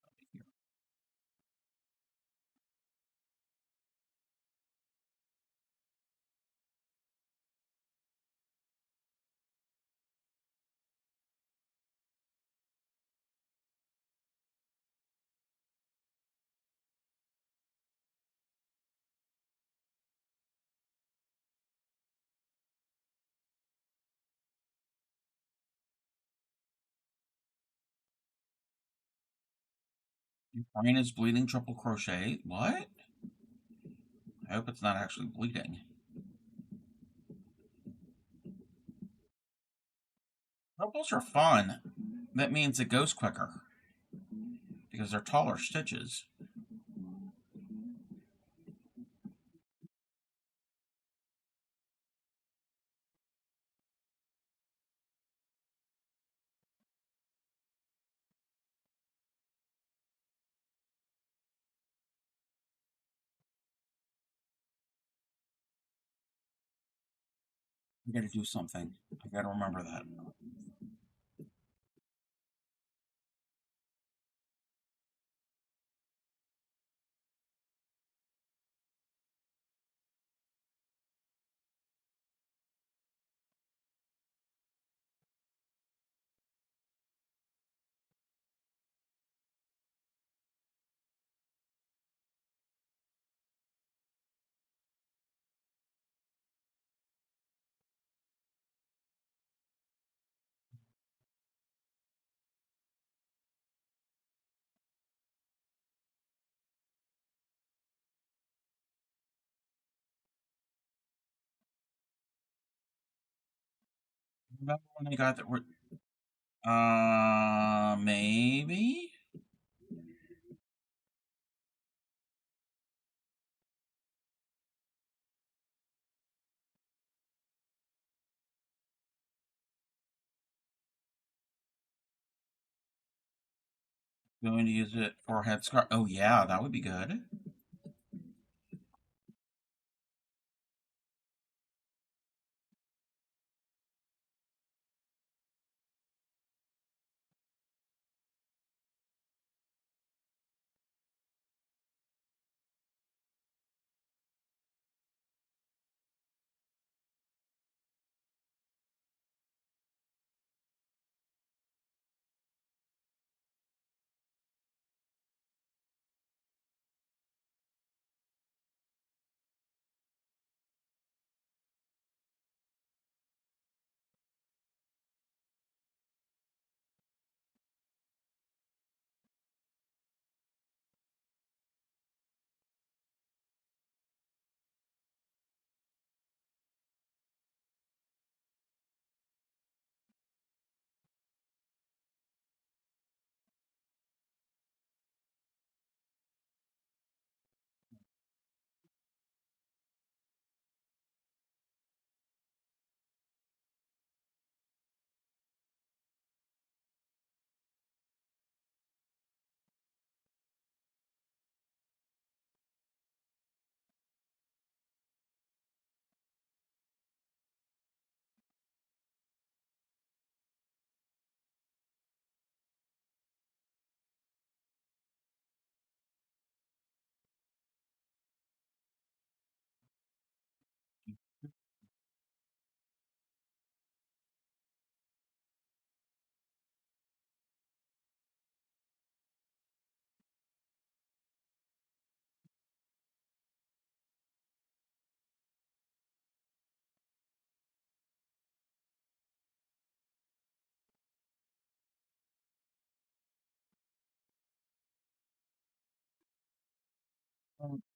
Your brain is bleeding triple crochet. What? I hope it's not actually bleeding. Triples are fun. That means it goes quicker because they're taller stitches. I gotta do something. I gotta remember that. Remember when they got that? Maybe going to use it for a headscarf. Oh yeah, that would be good.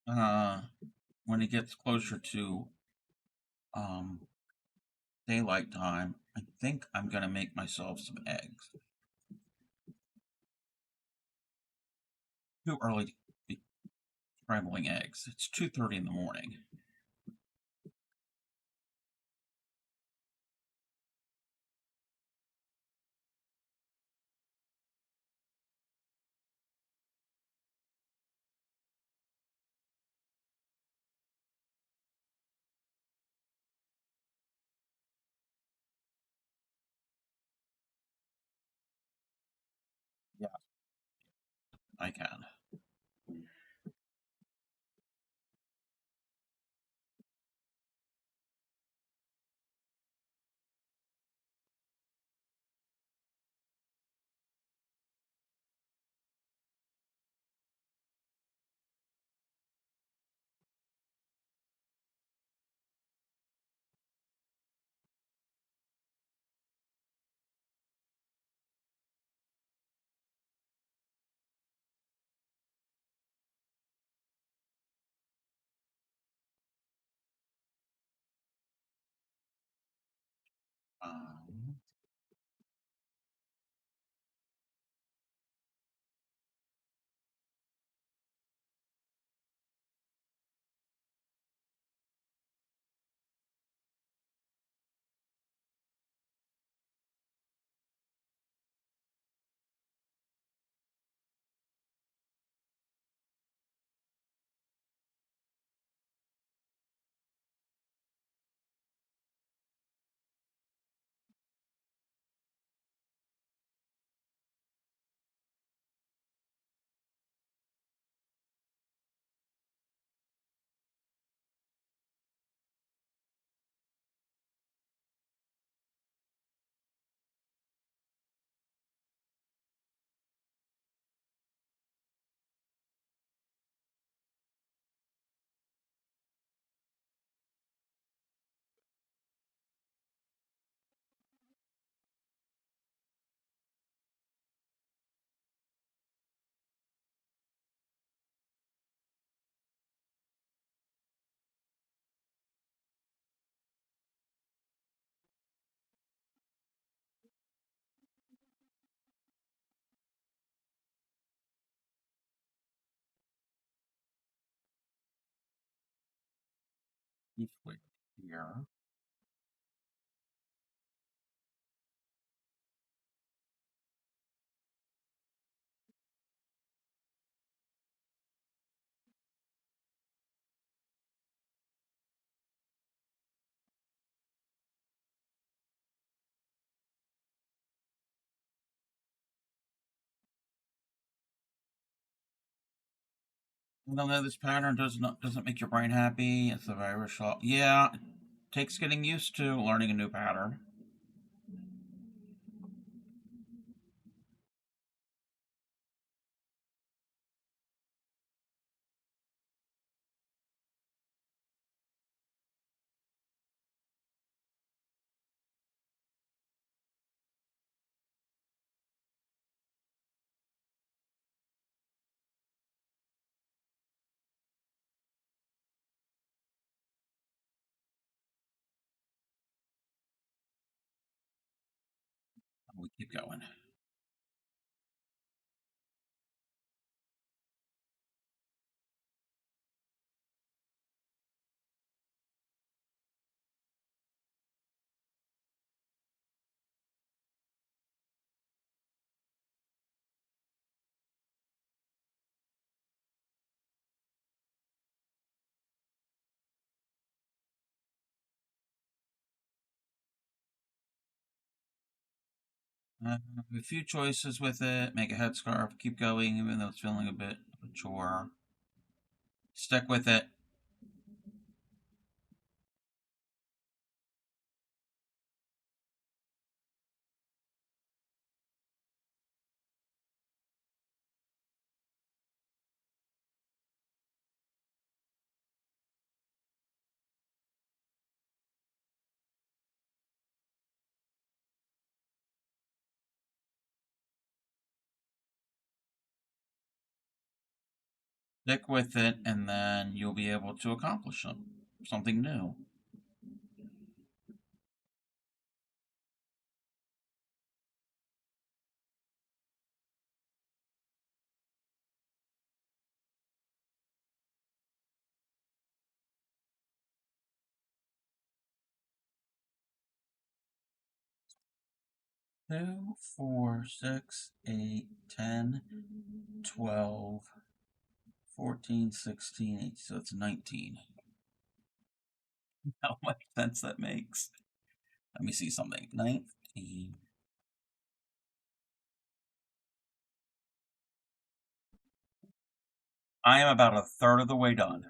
Uh, when it gets closer to um daylight time, I think I'm gonna make myself some eggs. Too early to be scrambling eggs. It's 2:30 in the morning. Yeah. I can. Um, Keep wait here. I don't know. This pattern doesn't make your brain happy. It's a virus shot. Yeah, it takes getting used to learning a new pattern. We keep going. A few choices with it. Make a headscarf. Keep going, even though it's feeling a bit of a chore. Stick with it. Stick with it, and then you'll be able to accomplish something new. 2, 4, 6, 8, 10, 12, 14, 16, 18. So it's 19. How much sense that makes. Let me see something. 19. I am about a third of the way done.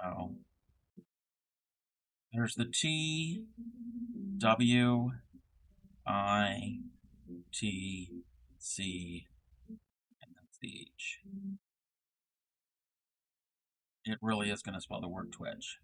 So there's the T, W, I, T, C, and that's the H. It really is going to spell the word Twitch.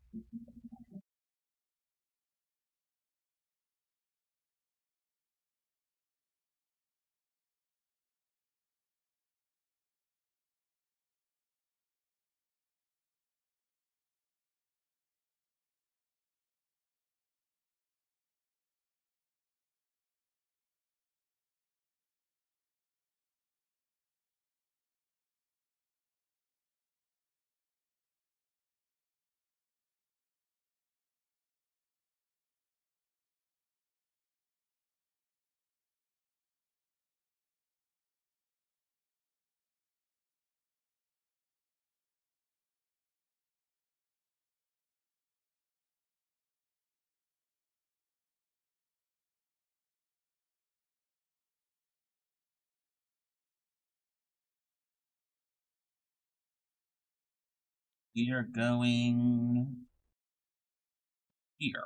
We are going here.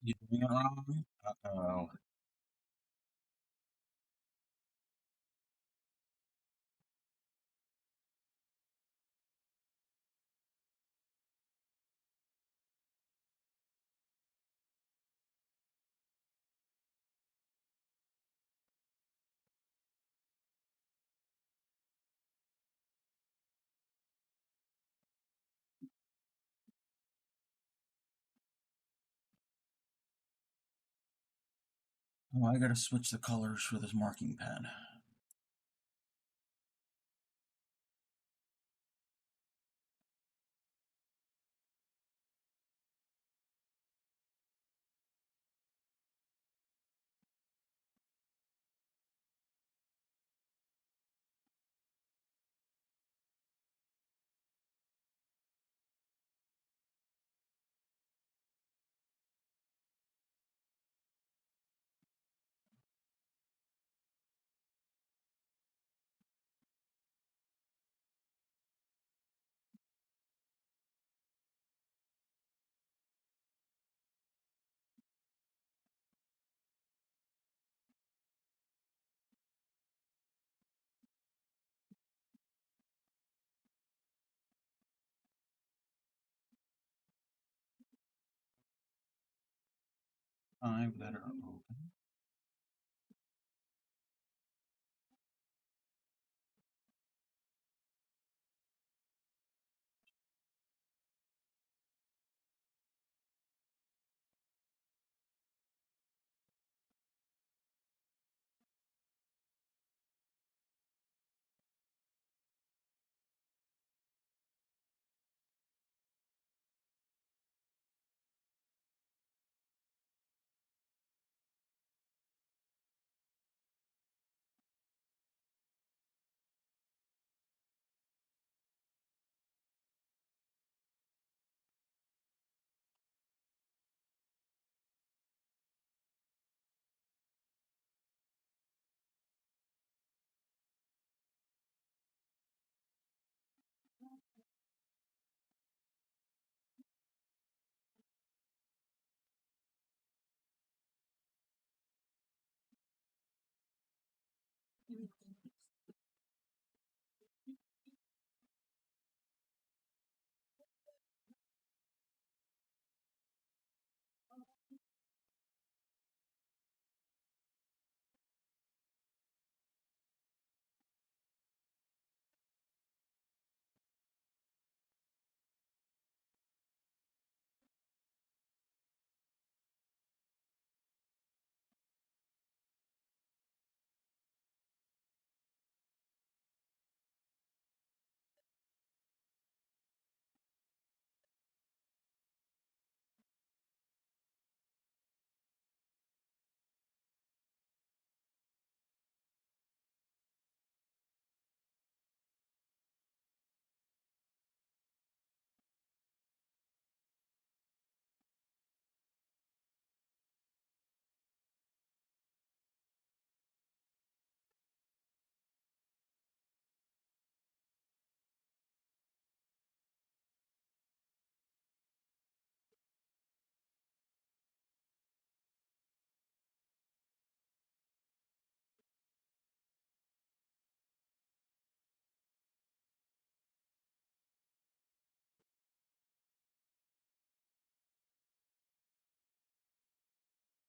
You doing it wrong? Uh-oh. Oh, I gotta switch the colors for this marking pen. Five-letter open.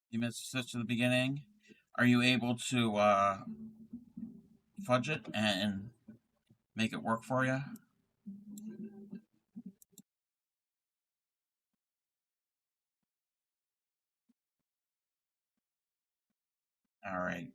You missed a stitch at the beginning. Are you able to fudge it and make it work for you? All right.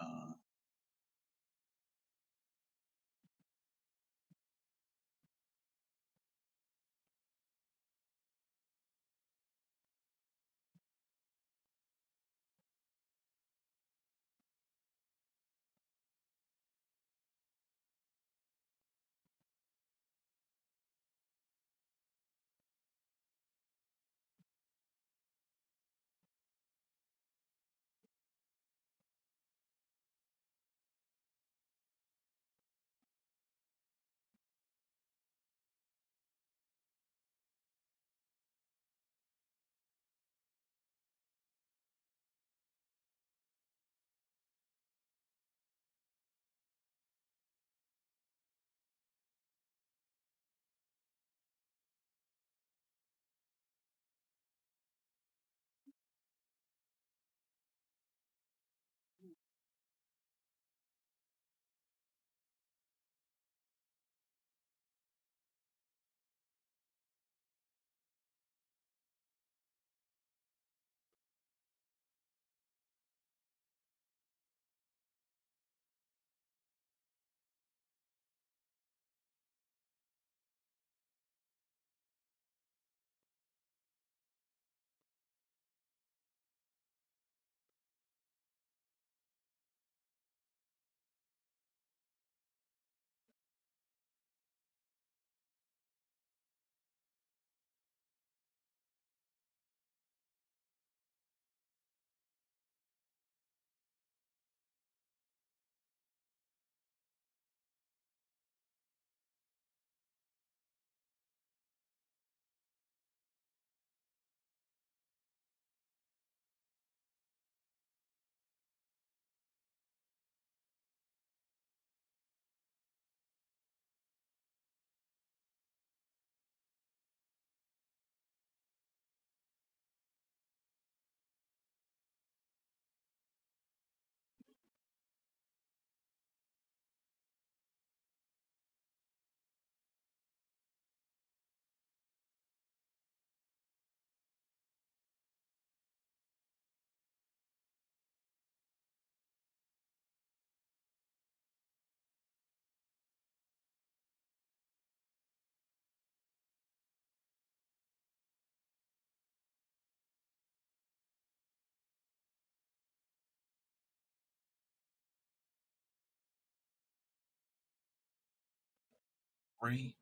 Uh, 3.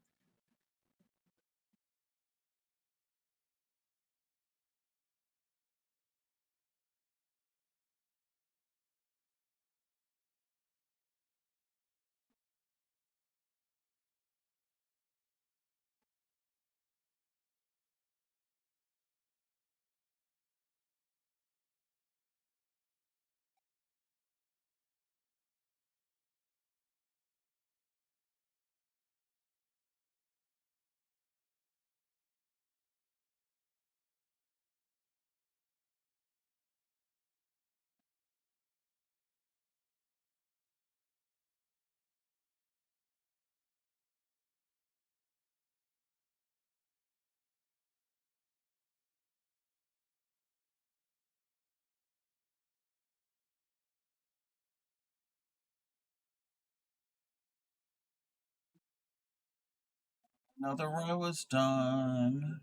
Another row is done.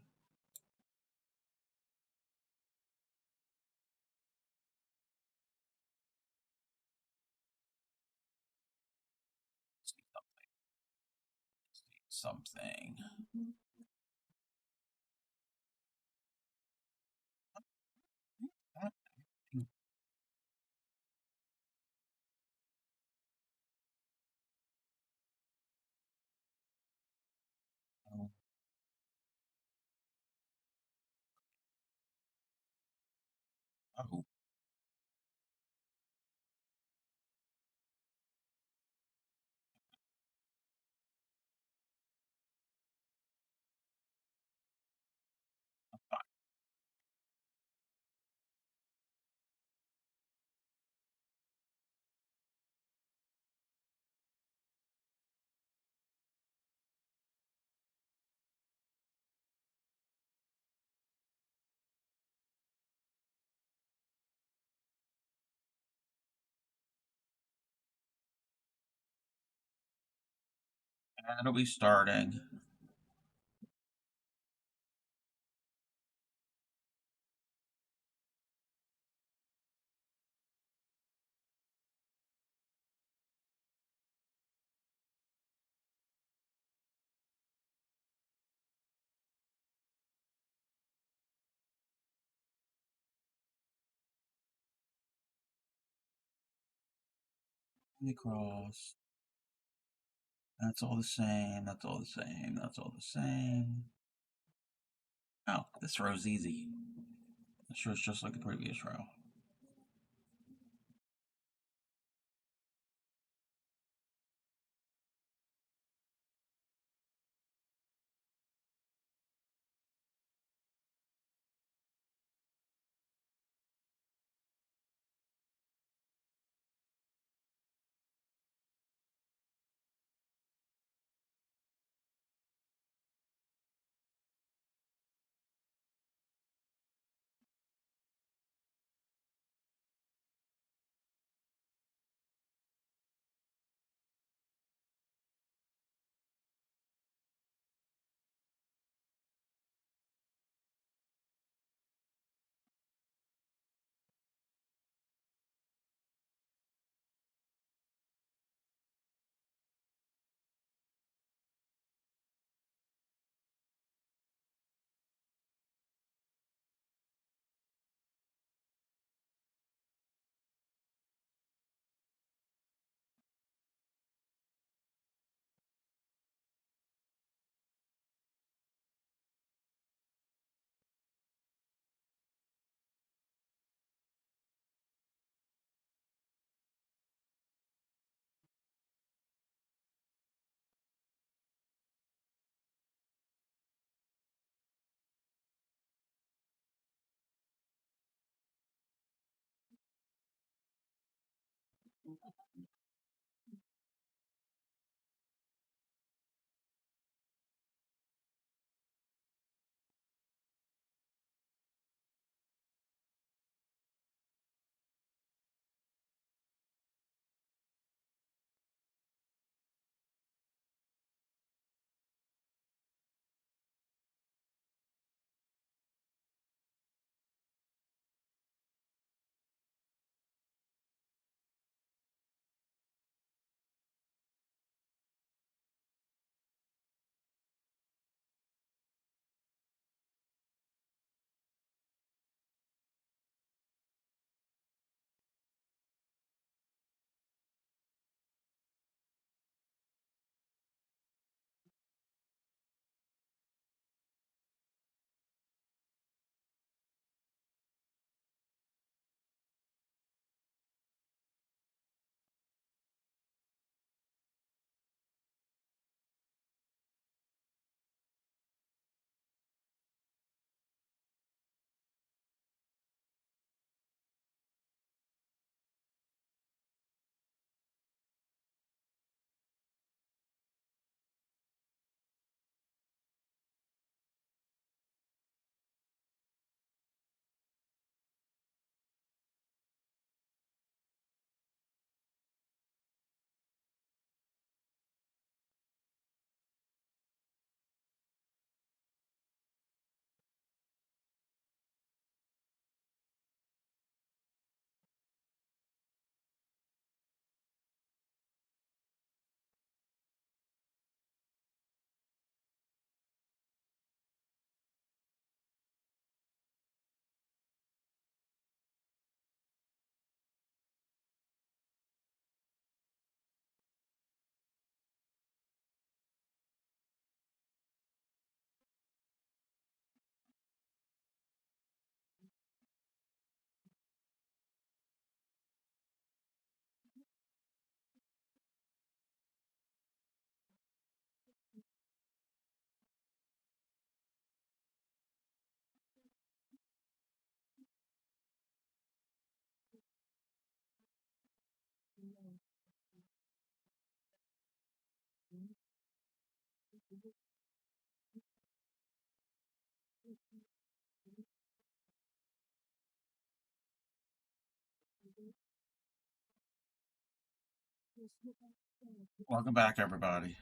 Something. Oh, and it'll be starting. Across. That's all the same. That's all the same. That's all the same. Oh, this row's easy. This row's just like the previous row. Welcome back, everybody.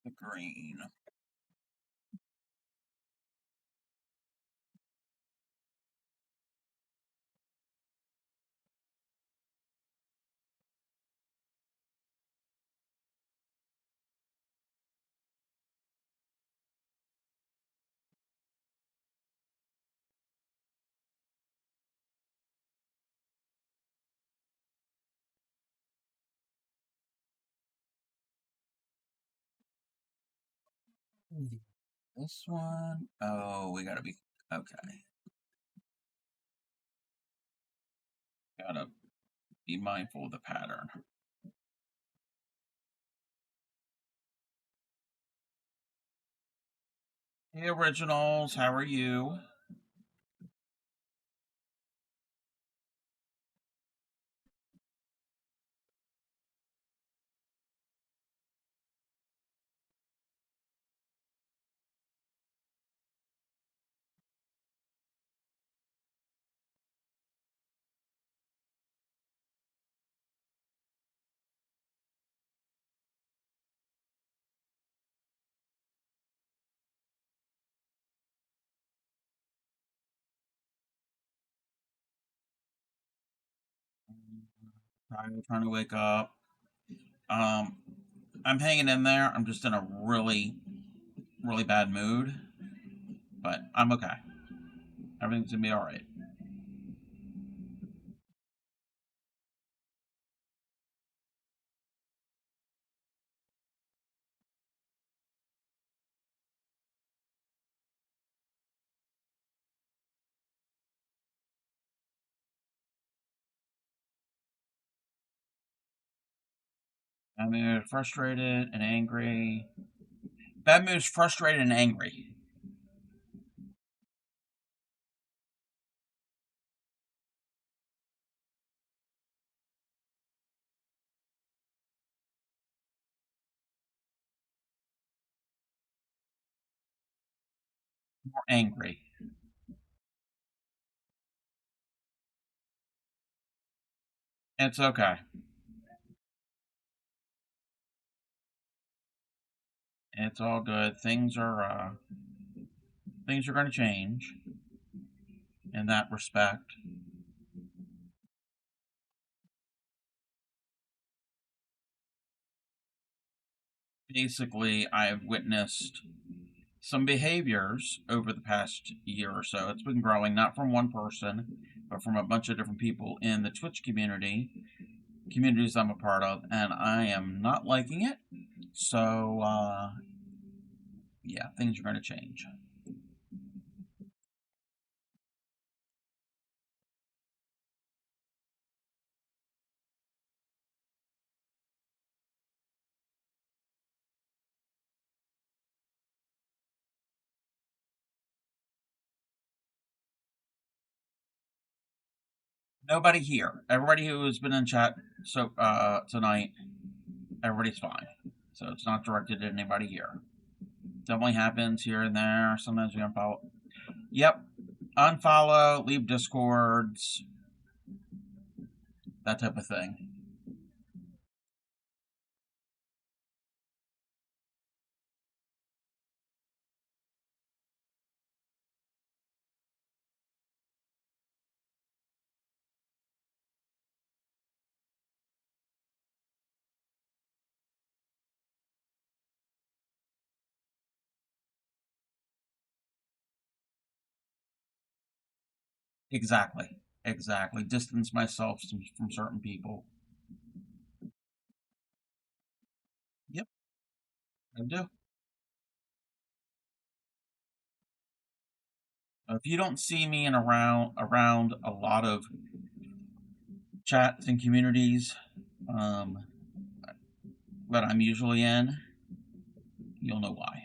the green. This one, oh, we gotta be, okay. Gotta be mindful of the pattern. Hey, Originals, how are you? Trying to wake up. Um, I'm hanging in there. I'm just in a really, really bad mood, but I'm okay. Everything's gonna be all right. Bad mood, frustrated and angry. Bad mood, frustrated and angry. More angry. It's okay. It's all good. Things are going to change in that respect. Basically, I've witnessed some behaviors over the past year or so. It's been growing, not from one person, but from a bunch of different people in the Twitch communities I'm a part of, and I am not liking it. So, yeah, things are going to change. Nobody here. Everybody who has been in chat tonight, everybody's fine. So it's not directed at anybody here. Definitely happens here and there. Sometimes we unfollow. Yep. Unfollow, leave discords, that type of thing. Exactly. Exactly. Distance myself from certain people. Yep, I do. If you don't see me in around a lot of chats and communities um, that I'm usually in, you'll know why.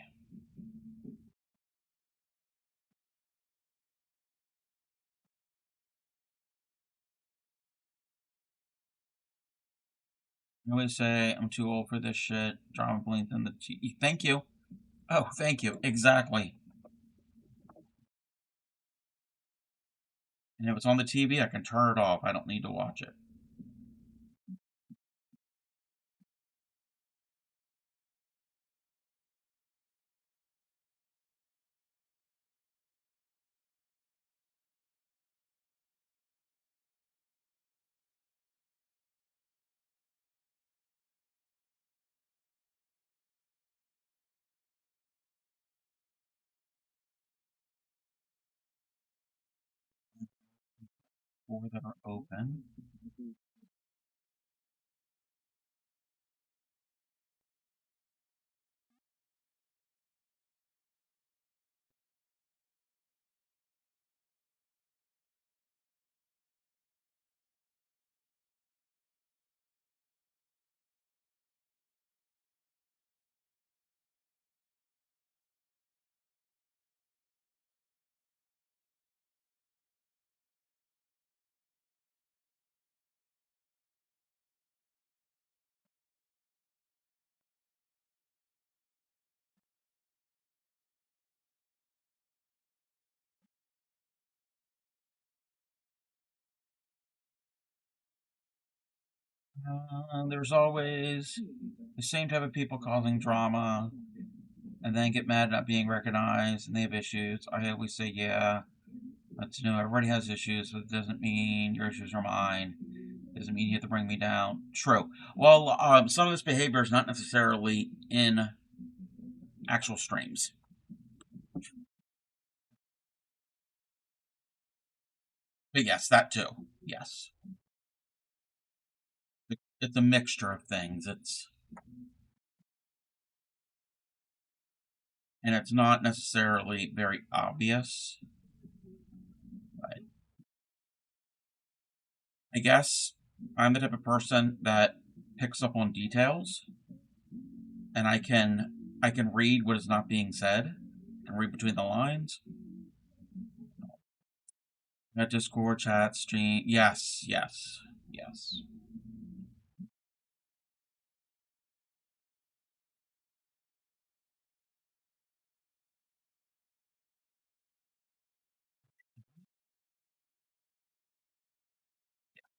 I always say I'm too old for this shit. Drama blinked in the Thank you. Oh, thank you. Exactly. And if it's on the TV, I can turn it off. I don't need to watch it. 4 that are open. There's always the same type of people causing drama and then get mad at not being recognized and they have issues. I always say, yeah, that's, everybody has issues, but it doesn't mean your issues are mine. It doesn't mean you have to bring me down. True. Well, some of this behavior is not necessarily in actual streams. But yes, that too. Yes. It's a mixture of things. And it's not necessarily very obvious. But I guess I'm the type of person that picks up on details, and I can read what is not being said and read between the lines. That Discord chat stream, yes, yes, yes.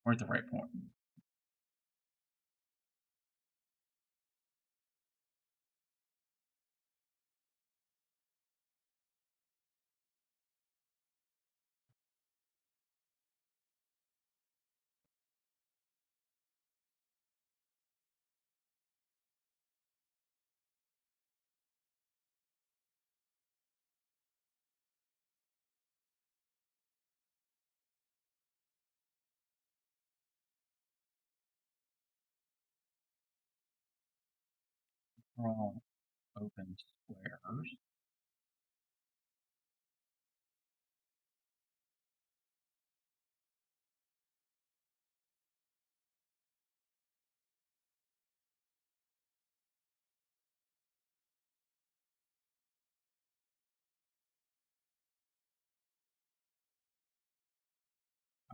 We're at the right point. We're all open squares.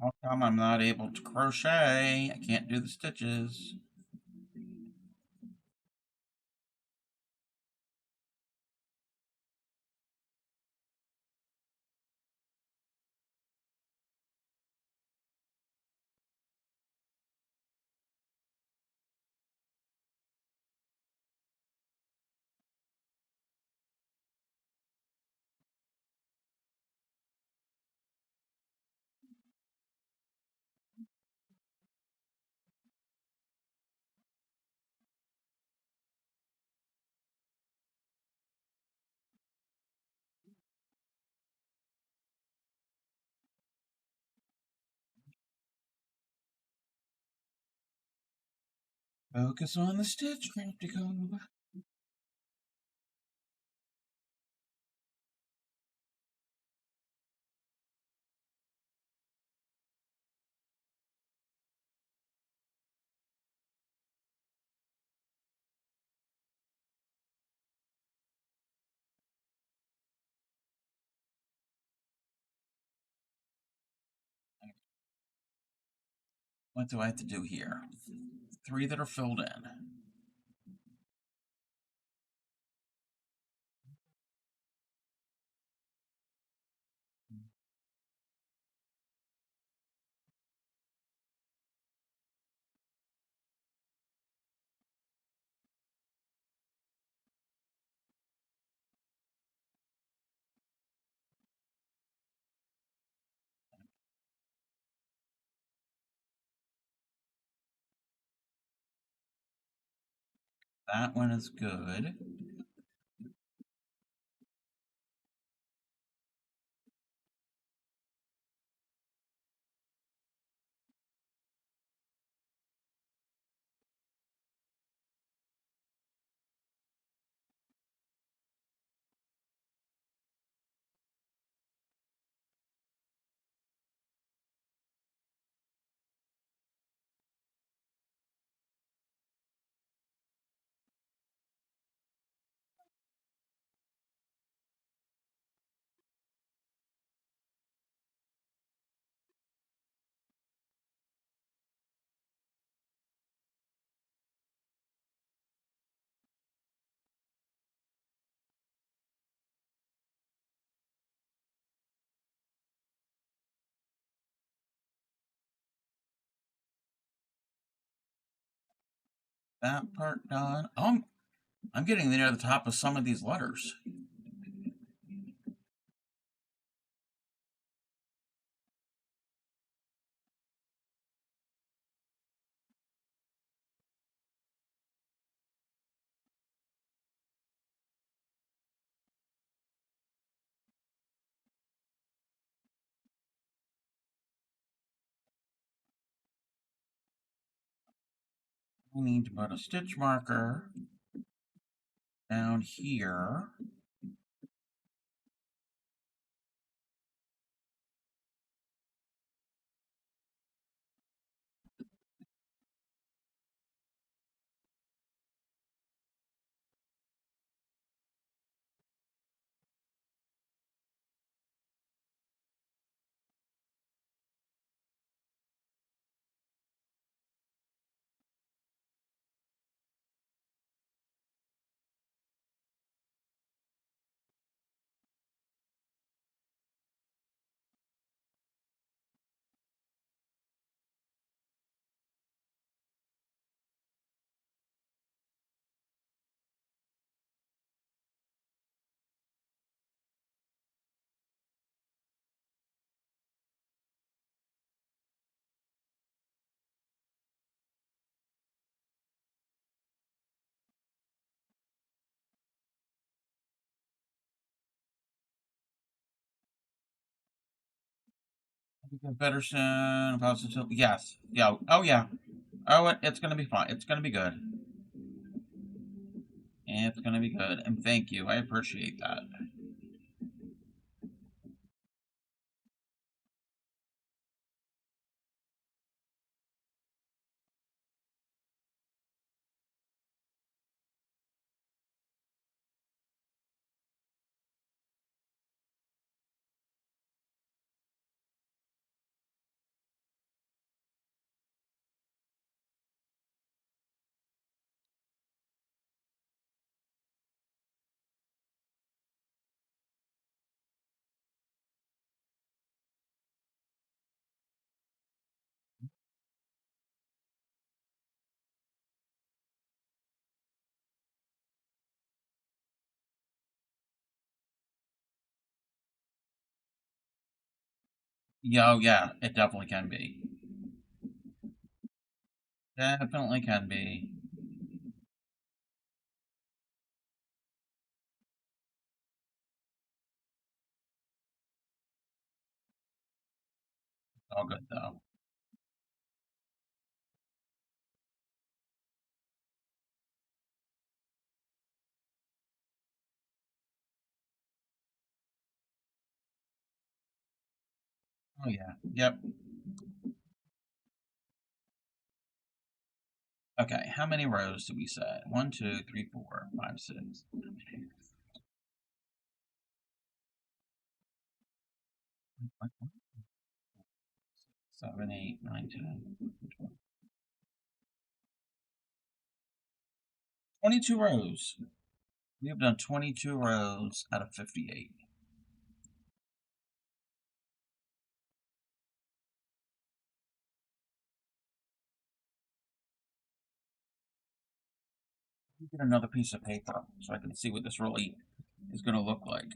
How come I'm not able to crochet? I can't do the stitches. Focus on the stitch, Craftico. What do I have to do here? 3 that are filled in. That one is good. That part done. Oh, I'm getting near the top of some of these letters. I need to put a stitch marker down here. Better soon. Positive. Yes. Yeah. Oh, yeah. Oh, it's going to be fine. It's going to be good. It's going to be good. And thank you. I appreciate that. Yeah, oh, yeah. It definitely can be. Definitely can be. All good, though. Oh, yeah. Yep. Okay. How many rows do we set? 1, 2, 3, 4, 5, 6, 7, 8, 9, 10, 22 rows. We have done 22 rows out of 58. Get another piece of paper so I can see what this really is going to look like.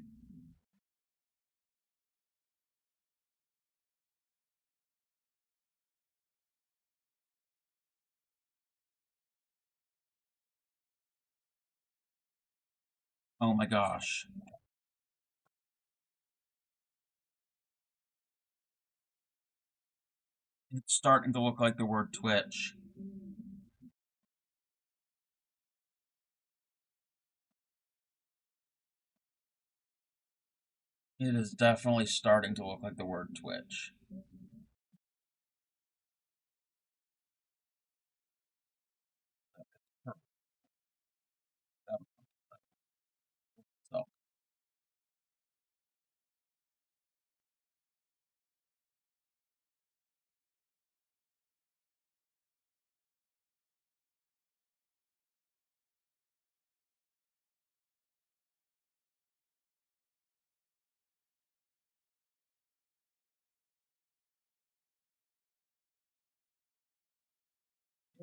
Oh my gosh. It's starting to look like the word Twitch. It is definitely starting to look like the word Twitch. So,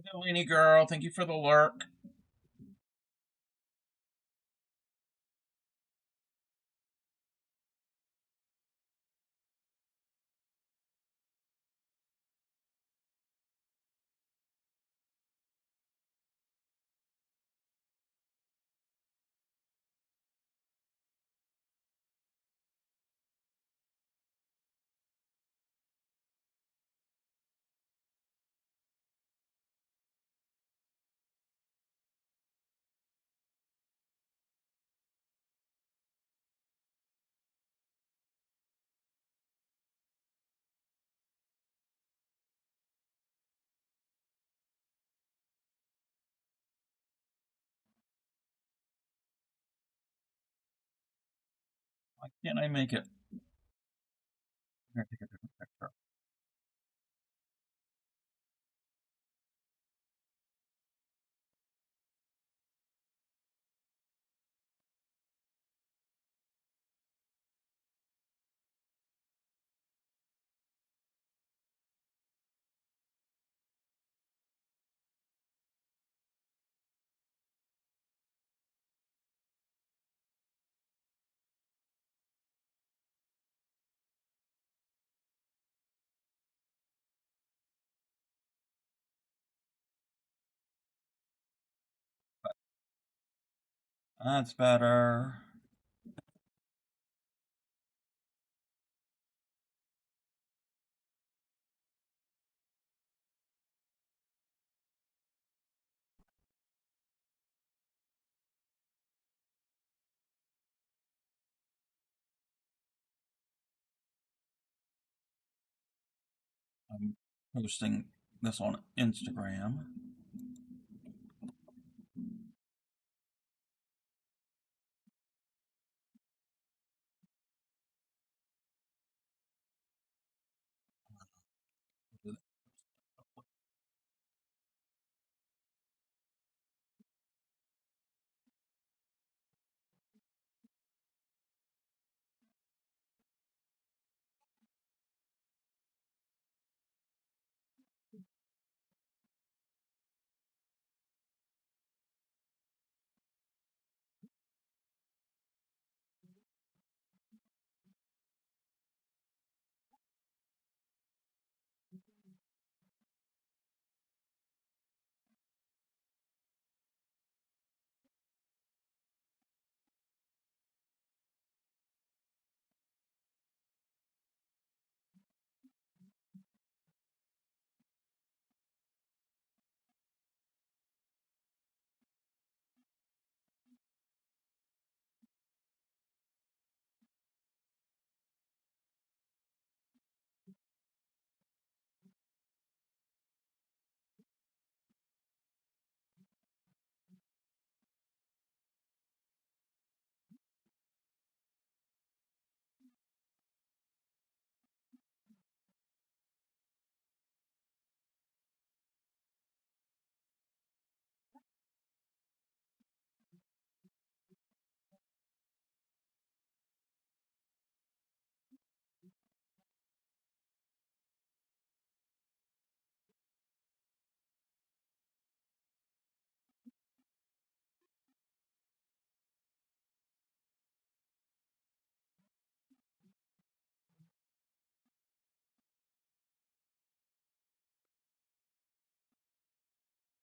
Delaney girl, thank you for the lurk. Why can't I make it? I'm gonna take a different picture. That's better. I'm posting this on Instagram.